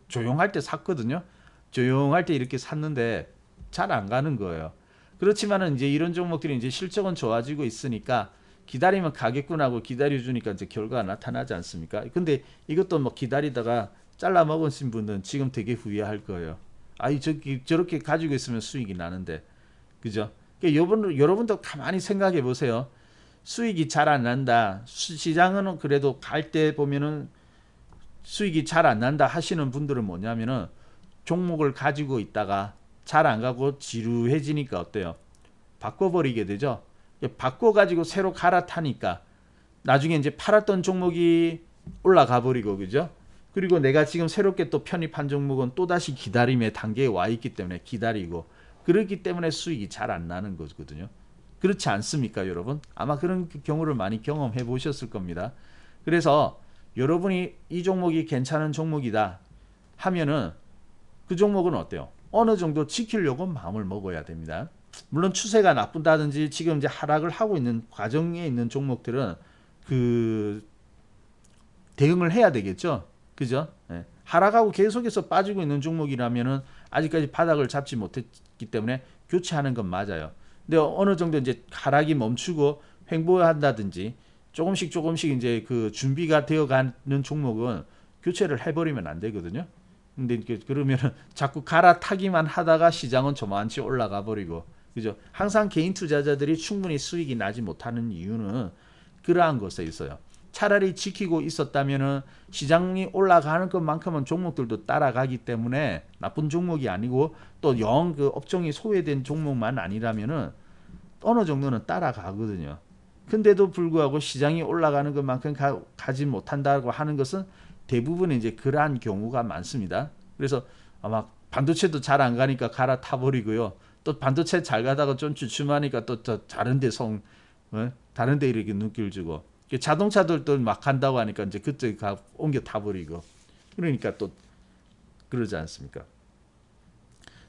조용할 때 샀거든요. 조용할 때 이렇게 샀는데 잘 안 가는 거예요. 그렇지만은 이제 이런 종목들이 이제 실적은 좋아지고 있으니까 기다리면 가겠구나 하고 기다려주니까 이제 결과가 나타나지 않습니까? 근데 이것도 뭐 기다리다가 잘라 먹으신 분은 지금 되게 후회할 거예요. 저렇게 가지고 있으면 수익이 나는데, 그죠? 그러니까 여러분도 가만히 생각해 보세요. 수익이 잘 안 난다. 시장은 그래도 갈 때 보면은 수익이 잘 안 난다 하시는 분들은 뭐냐면은 종목을 가지고 있다가 잘 안 가고 지루해지니까 어때요? 바꿔버리게 되죠. 바꿔가지고 새로 갈아타니까 나중에 이제 팔았던 종목이 올라가 버리고, 그죠? 그리고 내가 지금 새롭게 또 편입한 종목은 또다시 기다림의 단계에 와 있기 때문에 기다리고 그렇기 때문에 수익이 잘 안 나는 거거든요. 그렇지 않습니까, 여러분? 아마 그런 경우를 많이 경험해 보셨을 겁니다. 그래서 여러분이 이 종목이 괜찮은 종목이다 하면은 그 종목은 어때요? 어느 정도 지키려고 마음을 먹어야 됩니다. 물론 추세가 나쁜다든지 지금 이제 하락을 하고 있는 과정에 있는 종목들은 그 대응을 해야 되겠죠. 그죠? 네. 하락하고 계속해서 빠지고 있는 종목이라면은 아직까지 바닥을 잡지 못했기 때문에 교체하는 건 맞아요. 근데 어느 정도 이제 하락이 멈추고 횡보한다든지 조금씩 이제 그 준비가 되어가는 종목은 교체를 해버리면 안 되거든요. 근데 그러면은 자꾸 갈아타기만 하다가 시장은 저만치 올라가 버리고, 그죠? 항상 개인 투자자들이 충분히 수익이 나지 못하는 이유는 그러한 것에 있어요. 차라리 지키고 있었다면은 시장이 올라가는 것만큼은 종목들도 따라가기 때문에 나쁜 종목이 아니고 또 영 그 업종이 소외된 종목만 아니라면은 어느 정도는 따라가거든요. 근데도 불구하고 시장이 올라가는 것만큼 가지 못한다고 하는 것은 대부분 이제 그러한 경우가 많습니다. 그래서 아마 반도체도 잘 안 가니까 갈아타 버리고요. 또 반도체 잘 가다가 좀 주춤하니까 또 다른 데 다른 데 이렇게 눈길 주고 자동차들도 막 간다고 하니까 이제 그때 옮겨 타버리고 그러니까 또 그러지 않습니까?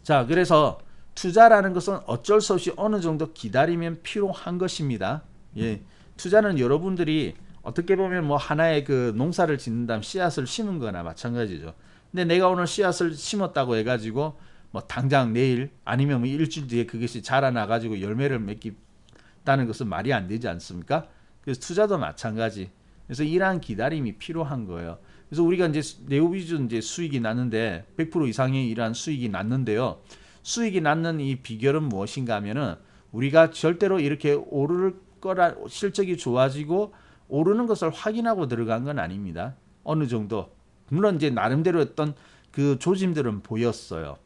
자, 그래서 투자라는 것은 어쩔 수 없이 어느 정도 기다리면 필요한 것입니다. 예, 투자는 여러분들이 어떻게 보면 뭐 하나의 그 농사를 짓는다면 씨앗을 심은 거나 마찬가지죠. 근데 내가 오늘 씨앗을 심었다고 해가지고 뭐 당장 내일 아니면 뭐 일주일 뒤에 그것이 자라나 가지고 열매를 맺겠다는 것은 말이 안 되지 않습니까? 그래서 투자도 마찬가지. 그래서 이러한 기다림이 필요한 거예요. 그래서 우리가 이제 네오비전 이제 수익이 났는데 100% 이상의 이러한 수익이 났는데요. 수익이 났는 이 비결은 무엇인가 하면은 우리가 절대로 이렇게 오를 거라 실적이 좋아지고 오르는 것을 확인하고 들어간 건 아닙니다. 어느 정도 물론 이제 나름대로 어떤 그 조짐들은 보였어요.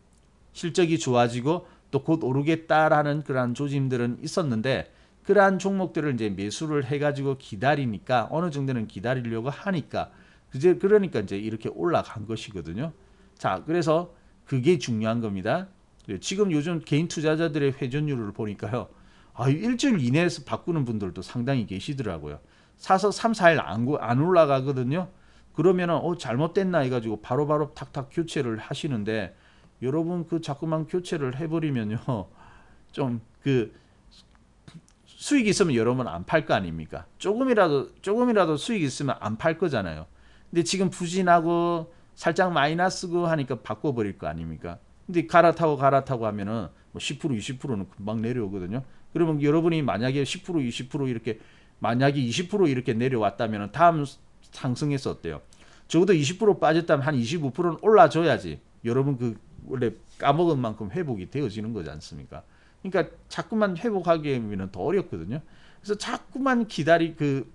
실적이 좋아지고 또 곧 오르겠다라는 그러한 조짐들은 있었는데 그러한 종목들을 이제 매수를 해가지고 기다리니까 어느 정도는 기다리려고 하니까 그러니까 이제 이렇게 올라간 것이거든요. 자, 그래서 그게 중요한 겁니다. 지금 요즘 개인 투자자들의 회전율을 보니까요. 일주일 이내에서 바꾸는 분들도 상당히 계시더라고요. 사서 3, 4일 안 올라가거든요. 그러면은 잘못됐나 해가지고 바로바로 탁탁 교체를 하시는데 여러분 그 자꾸만 교체를 해버리면요. 좀 그 수익이 있으면 여러분 안 팔 거 아닙니까? 조금이라도 수익이 있으면 안 팔 거잖아요. 근데 지금 부진하고 살짝 마이너스고 하니까 바꿔버릴 거 아닙니까? 근데 갈아타고 하면은 뭐 10% 20%는 금방 내려오거든요. 그러면 여러분이 만약에 10% 20% 이렇게 만약에 20% 이렇게 내려왔다면 다음 상승에서 어때요? 적어도 20% 빠졌다면 한 25%는 올라줘야지 여러분 그 원래 까먹은 만큼 회복이 되어지는 거지 않습니까? 그러니까 자꾸만 회복하기에는 더 어렵거든요. 그래서 자꾸만 그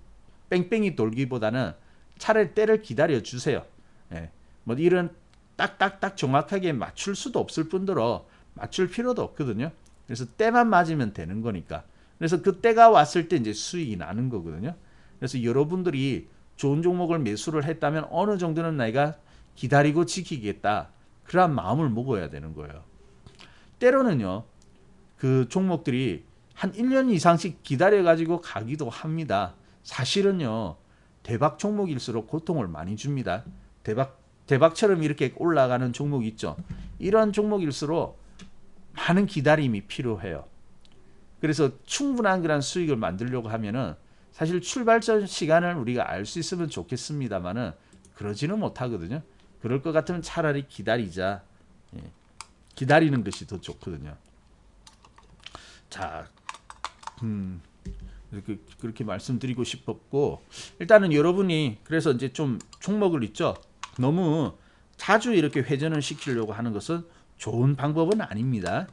뺑뺑이 돌기보다는 차라리 때를 기다려 주세요. 예. 뭐 이런 딱딱딱 정확하게 맞출 수도 없을 뿐더러 맞출 필요도 없거든요. 그래서 때만 맞으면 되는 거니까. 그래서 그 때가 왔을 때 이제 수익이 나는 거거든요. 그래서 여러분들이 좋은 종목을 매수를 했다면 어느 정도는 내가 기다리고 지키겠다. 그런 마음을 먹어야 되는 거예요. 때로는요. 그 종목들이 한 1년 이상씩 기다려가지고 가기도 합니다. 사실은요. 대박 종목일수록 고통을 많이 줍니다. 대박처럼 이렇게 올라가는 종목 있죠. 이런 종목일수록 많은 기다림이 필요해요. 그래서 충분한 그런 수익을 만들려고 하면은 사실 출발점 시간을 우리가 알 수 있으면 좋겠습니다만은 그러지는 못하거든요. 그럴 것 같으면 차라리 기다리자. 예. 기다리는 것이 더 좋거든요. 자, 그렇게 말씀드리고 싶었고 일단은 여러분이 그래서 이제 좀 종목을 있죠. 너무 자주 이렇게 회전을 시키려고 하는 것은 좋은 방법은 아닙니다.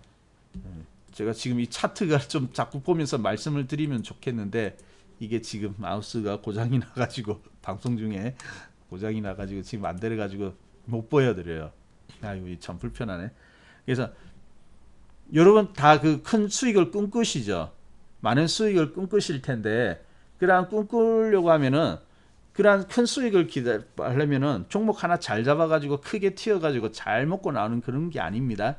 제가 지금 이 차트가 좀 자꾸 보면서 말씀을 드리면 좋겠는데 이게 지금 마우스가 고장이 나가지고 방송 중에 고장이 나가지고 지금 안 돼가지고 못 보여드려요. 아유 참 불편하네. 그래서 여러분 다 그 큰 수익을 꿈꾸시죠. 많은 수익을 꿈꾸실 텐데 그러한 꿈꾸려고 하면은 그러한 큰 수익을 기대하려면은 종목 하나 잘 잡아가지고 크게 튀어가지고 잘 먹고 나오는 그런 게 아닙니다.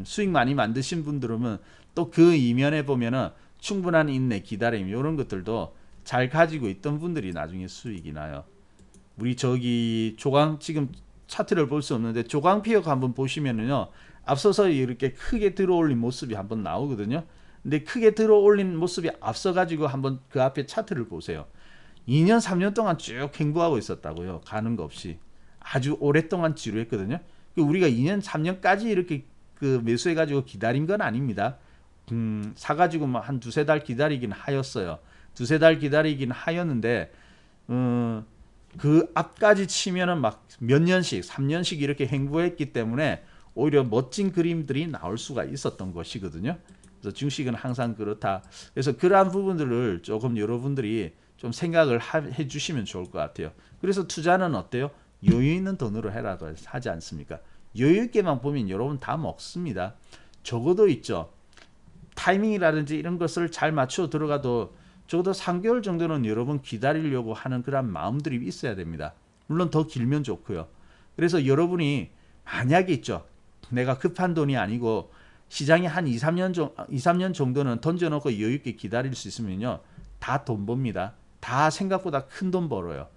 수익 많이 만드신 분들은 또 그 이면에 보면은 충분한 인내, 기다림 이런 것들도 잘 가지고 있던 분들이 나중에 수익이 나요. 우리 저기 조강 지금 차트를 볼 수 없는데 조강 피혁 한번 보시면은요. 앞서서 이렇게 크게 들어올린 모습이 한번 나오거든요. 근데 크게 들어올린 모습이 앞서 가지고 한번 그 앞에 차트를 보세요. 2년 3년 동안 쭉 행보하고 있었다고요. 가는 거 없이 아주 오랫동안 지루했거든요. 우리가 2년 3년까지 이렇게 그 매수해 가지고 기다린 건 아닙니다. 사가지고 뭐 한 두세 달 기다리긴 하였어요. 두세 달 기다리긴 하였는데 그 앞까지 치면은 막 몇 년씩 3년씩 이렇게 행보했기 때문에 오히려 멋진 그림들이 나올 수가 있었던 것이거든요. 그래서 주식은 항상 그렇다. 그래서 그러한 부분들을 조금 여러분들이 좀 생각을 해주시면 좋을 것 같아요. 그래서 투자는 어때요? 여유 있는 돈으로 해라고 하지 않습니까? 여유 있게만 보면 여러분 다 먹습니다. 적어도 있죠. 타이밍이라든지 이런 것을 잘 맞춰 들어가도 적어도 3개월 정도는 여러분 기다리려고 하는 그런 마음들이 있어야 됩니다. 물론 더 길면 좋고요. 그래서 여러분이 만약에 있죠. 내가 급한 돈이 아니고 시장이 한 2, 3년 정도는 던져놓고 여유있게 기다릴 수 있으면요. 다 돈 법니다. 다 생각보다 큰 돈 벌어요.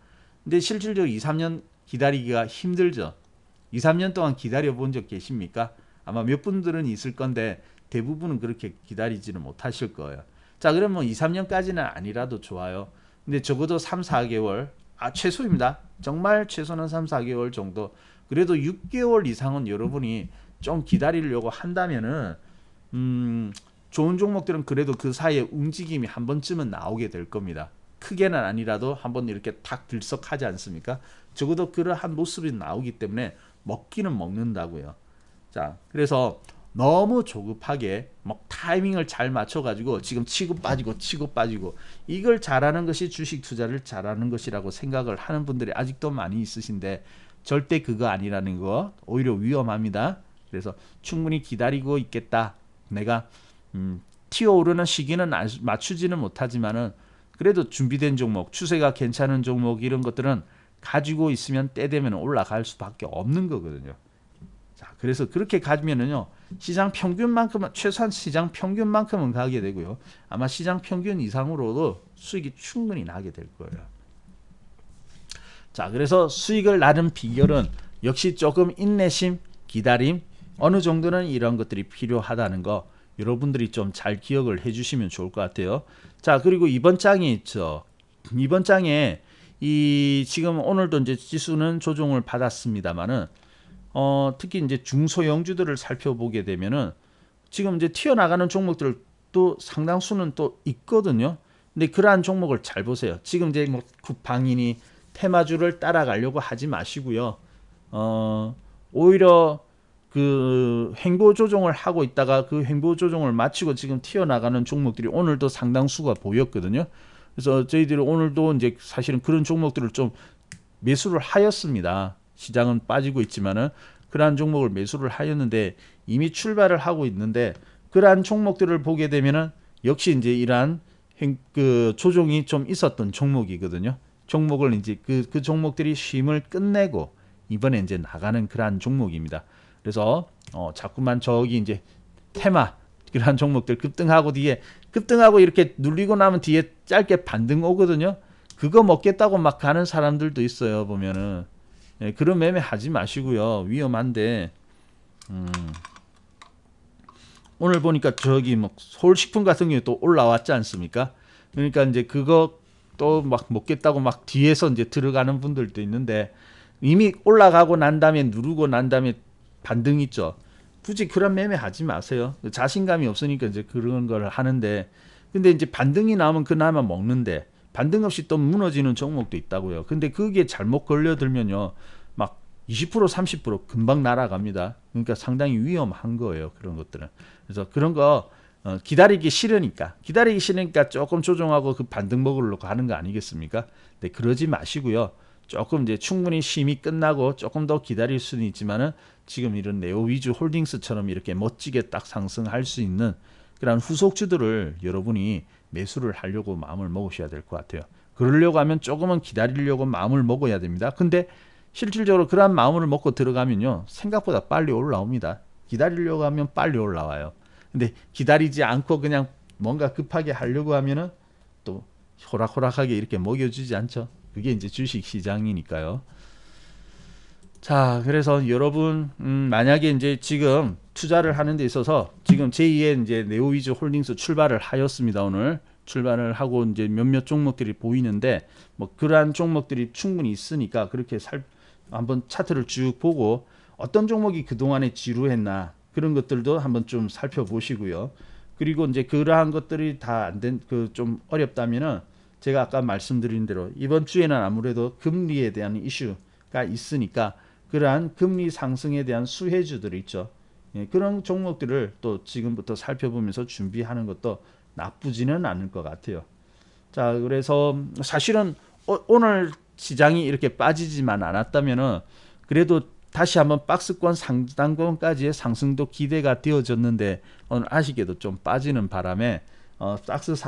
근데 실질적으로 2, 3년 기다리기가 힘들죠. 2, 3년 동안 기다려 본 적 계십니까? 아마 몇 분들은 있을 건데 대부분은 그렇게 기다리지는 못하실 거예요. 자, 그러면 뭐 2, 3년까지는 아니라도 좋아요. 근데 적어도 3, 4개월, 최소입니다. 정말 최소는 3, 4개월 정도. 그래도 6개월 이상은 여러분이 좀 기다리려고 한다면은 좋은 종목들은 그래도 그 사이에 움직임이 한 번쯤은 나오게 될 겁니다. 크게는 아니라도 한번 이렇게 탁 들썩하지 않습니까? 적어도 그러한 모습이 나오기 때문에 먹기는 먹는다고요. 자, 그래서 너무 조급하게 막 타이밍을 잘 맞춰가지고 지금 치고 빠지고 이걸 잘하는 것이 주식 투자를 잘하는 것이라고 생각을 하는 분들이 아직도 많이 있으신데 절대 그거 아니라는 거 오히려 위험합니다. 그래서 충분히 기다리고 있겠다. 내가 튀어오르는 시기는 맞추지는 못하지만은 그래도 준비된 종목, 추세가 괜찮은 종목 이런 것들은 가지고 있으면 때 되면 올라갈 수밖에 없는 거거든요. 자, 그래서 그렇게 가지면은요 시장 평균만큼은 최소한 시장 평균만큼은 가게 되고요. 아마 시장 평균 이상으로도 수익이 충분히 나게 될 거예요. 자, 그래서 수익을 나는 비결은 역시 조금 인내심, 기다림, 어느 정도는 이런 것들이 필요하다는 거 여러분들이 좀 잘 기억을 해주시면 좋을 것 같아요. 자, 그리고 이번 장이 있죠. 이번 장에 이 지금 오늘도 이제 지수는 조정을 받았습니다만은 특히 이제 중소형주들을 살펴보게 되면은 지금 이제 튀어나가는 종목들도 상당수는 또 있거든요. 근데 그러한 종목을 잘 보세요. 지금 이제 뭐 쿠팡이니 테마주를 따라가려고 하지 마시고요. 오히려 그 횡보 조정을 하고 있다가 그 횡보 조정을 마치고 지금 튀어나가는 종목들이 오늘도 상당수가 보였거든요. 그래서 저희들이 오늘도 이제 사실은 그런 종목들을 좀 매수를 하였습니다. 시장은 빠지고 있지만은 그러한 종목을 매수를 하였는데 이미 출발을 하고 있는데 그러한 종목들을 보게 되면은 역시 이제 이러한 그 조정이 좀 있었던 종목이거든요. 종목을 이제 그 종목들이 쉼을 끝내고 이번에 이제 나가는 그러한 종목입니다. 그래서 자꾸만 저기 이제 테마 그러한 종목들 급등하고 뒤에 급등하고 이렇게 눌리고 나면 뒤에 짧게 반등 오거든요. 그거 먹겠다고 막 가는 사람들도 있어요. 보면은 그런 매매 하지 마시고요. 위험한데 오늘 보니까 저기 뭐 서울식품 같은 경우 또 올라왔지 않습니까? 그러니까 이제 그거 또 막 먹겠다고 막 뒤에서 이제 들어가는 분들도 있는데 이미 올라가고 난 다음에 누르고 난 다음에 반등 있죠. 굳이 그런 매매 하지 마세요. 자신감이 없으니까 이제 그런 걸 하는데 근데 이제 반등이 나오면 그나마 먹는데 반등 없이 또 무너지는 종목도 있다고요. 근데 그게 잘못 걸려들면요. 막 20% 30% 금방 날아갑니다. 그러니까 상당히 위험한 거예요. 그런 것들은. 그래서 그런 거 기다리기 싫으니까 조금 조정하고 그 반등 먹으려고 하는 거 아니겠습니까? 네, 그러지 마시고요. 조금 이제 충분히 쉼이 끝나고 조금 더 기다릴 수는 있지만은 지금 이런 네오 위주 홀딩스처럼 이렇게 멋지게 딱 상승할 수 있는 그런 후속주들을 여러분이 매수를 하려고 마음을 먹으셔야 될 것 같아요. 그러려고 하면 조금은 기다리려고 마음을 먹어야 됩니다. 근데 실질적으로 그런 마음을 먹고 들어가면요 생각보다 빨리 올라옵니다. 기다리려고 하면 빨리 올라와요. 근데 기다리지 않고 그냥 뭔가 급하게 하려고 하면은 또 호락호락하게 이렇게 먹여주지 않죠. 그게 이제 주식 시장이니까요. 자, 그래서 여러분 만약에 이제 지금 투자를 하는 데 있어서 지금 제2의 이제 네오 위주 홀딩스 출발을 하였습니다. 오늘 출발을 하고 이제 몇몇 종목들이 보이는데 뭐 그러한 종목들이 충분히 있으니까 그렇게 한번 차트를 쭉 보고 어떤 종목이 그동안에 지루했나 그런 것들도 한번 좀 살펴보시고요. 그리고 이제 그러한 것들이 다 안 된 그 좀 어렵다면은 제가 아까 말씀드린 대로 이번 주에는 아무래도 금리에 대한 이슈가 있으니까 그러한 금리 상승에 대한 수혜주들이 있죠. 그런 종목들을 또 지금부터 살펴보면서 준비하는 것도 나쁘지는 않을 것 같아요. 자, 그래서 사실은 오늘 시장이 이렇게 빠지지만 않았다면은 그래도 다시 한번 박스권 상단권까지의 상승도 기대가 되어졌는데 오늘 아쉽게도 좀 빠지는 바람에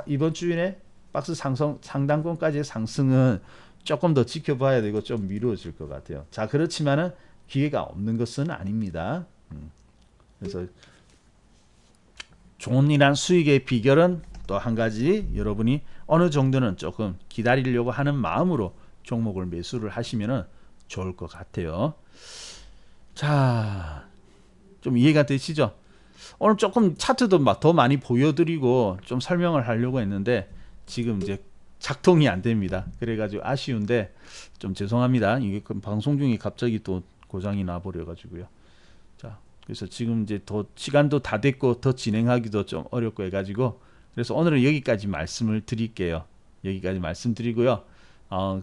이번 주에 박스 상단권까지의 상승은 조금 더 지켜봐야 되고 좀 미뤄질 것 같아요. 자, 그렇지만은 기회가 없는 것은 아닙니다. 그래서 좋은 일한 수익의 비결은 또 한 가지 여러분이 어느 정도는 조금 기다리려고 하는 마음으로 종목을 매수를 하시면은 좋을 것 같아요. 자, 좀 이해가 되시죠? 오늘 조금 차트도 더 많이 보여드리고 좀 설명을 하려고 했는데 지금 이제 작동이 안 됩니다. 그래가지고 아쉬운데 좀 죄송합니다. 이게 방송 중에 갑자기 또 고장이 나버려 가지고요. 자, 그래서 지금 이제 더 시간도 다 됐고 더 진행하기도 좀 어렵고 해가지고 그래서 오늘은 여기까지 말씀을 드릴게요. 여기까지 말씀드리고요.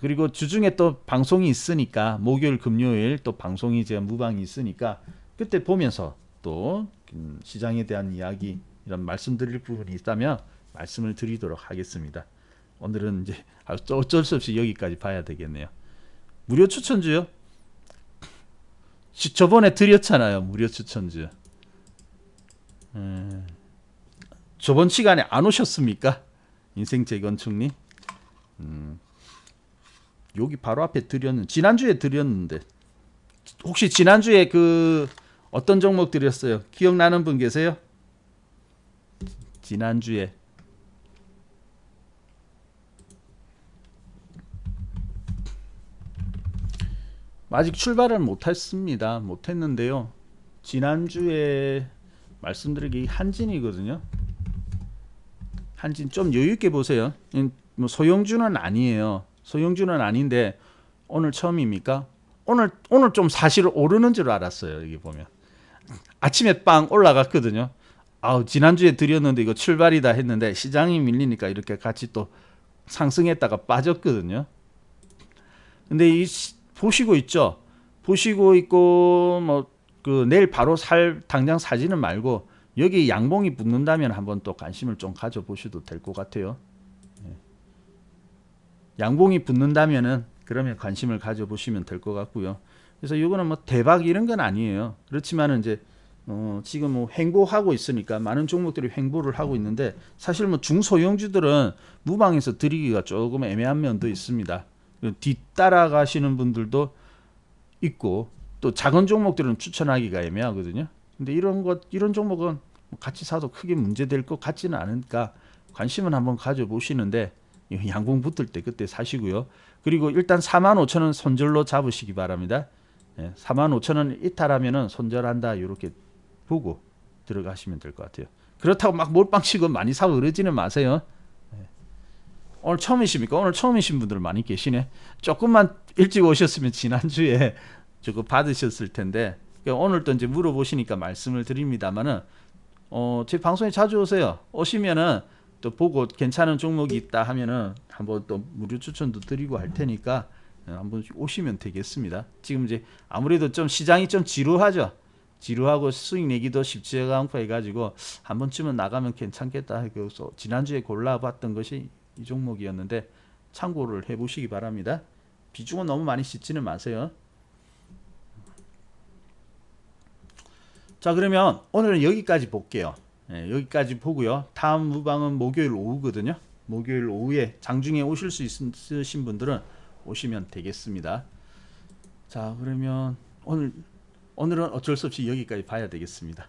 그리고 주중에 또 방송이 있으니까 목요일 금요일 또 방송이 제가 무방이 있으니까 그때 보면서 또 시장에 대한 이야기 이런 말씀드릴 부분이 있다면 말씀을 드리도록 하겠습니다. 오늘은 이제 어쩔 수 없이 여기까지 봐야 되겠네요. 무료 추천주요? 저번에 드렸잖아요. 무료 추천주. 저번 시간에 안 오셨습니까? 인생 재건축님. 여기 바로 앞에 드렸는 지난주에 드렸는데 혹시 지난주에 그 어떤 종목 드렸어요? 기억나는 분 계세요? 지난주에 아직 출발을 못했습니다. 못했는데요. 지난주에 말씀드리기 한진이거든요. 한진 좀 여유있게 보세요. 뭐 소형주는 아니에요. 소형주는 아닌데 오늘 처음입니까? 오늘 좀 사실 오르는 줄 알았어요. 여기 보면 아침에 빵 올라갔거든요. 지난주에 드렸는데 이거 출발이다 했는데 시장이 밀리니까 이렇게 같이 또 상승했다가 빠졌거든요. 근데 보시고 있죠. 보시고 있고 뭐 그 내일 바로 당장 사지는 말고 여기 양봉이 붙는다면 한번 또 관심을 좀 가져보셔도 될 것 같아요. 양봉이 붙는다면은 그러면 관심을 가져보시면 될 것 같고요. 그래서 이거는 뭐 대박 이런 건 아니에요. 그렇지만은 이제 지금 뭐 횡보하고 있으니까 많은 종목들이 횡보를 하고 있는데 사실 뭐 중소형주들은 무방에서 드리기가 조금 애매한 면도 있습니다. 뒤따라 가시는 분들도 있고 또 작은 종목들은 추천하기가 애매하거든요. 근데 이런 종목은 같이 사도 크게 문제될 것 같지는 않으니까 관심은 한번 가져보시는데 양봉 붙을 때 그때 사시고요. 그리고 일단 45,000원 손절로 잡으시기 바랍니다. 45,000원 이탈하면은 손절한다 이렇게 보고 들어가시면 될 것 같아요. 그렇다고 막 몰빵치고 많이 사고 그러지는 마세요. 오늘 처음이십니까? 오늘 처음이신 분들 많이 계시네. 조금만 일찍 오셨으면 지난주에 저거 받으셨을 텐데 오늘 또 이제 물어보시니까 말씀을 드립니다만은 제 방송에 자주 오세요. 오시면은 또 보고 괜찮은 종목이 있다 하면은 한번 또 무료 추천도 드리고 할 테니까 한번 오시면 되겠습니다. 지금 이제 아무래도 좀 시장이 좀 지루하죠. 지루하고 수익 내기도 쉽지가 않고 해가지고 한 번쯤은 나가면 괜찮겠다. 그래서 지난주에 골라봤던 것이 이 종목이었는데 참고를 해보시기 바랍니다. 비중은 너무 많이 씻지는 마세요. 자, 그러면 오늘은 여기까지 볼게요. 여기까지 보고요. 다음 무방은 목요일 오후거든요. 목요일 오후에 장중에 오실 수 있으신 분들은 오시면 되겠습니다. 자, 그러면 오늘은 어쩔 수 없이 여기까지 봐야 되겠습니다.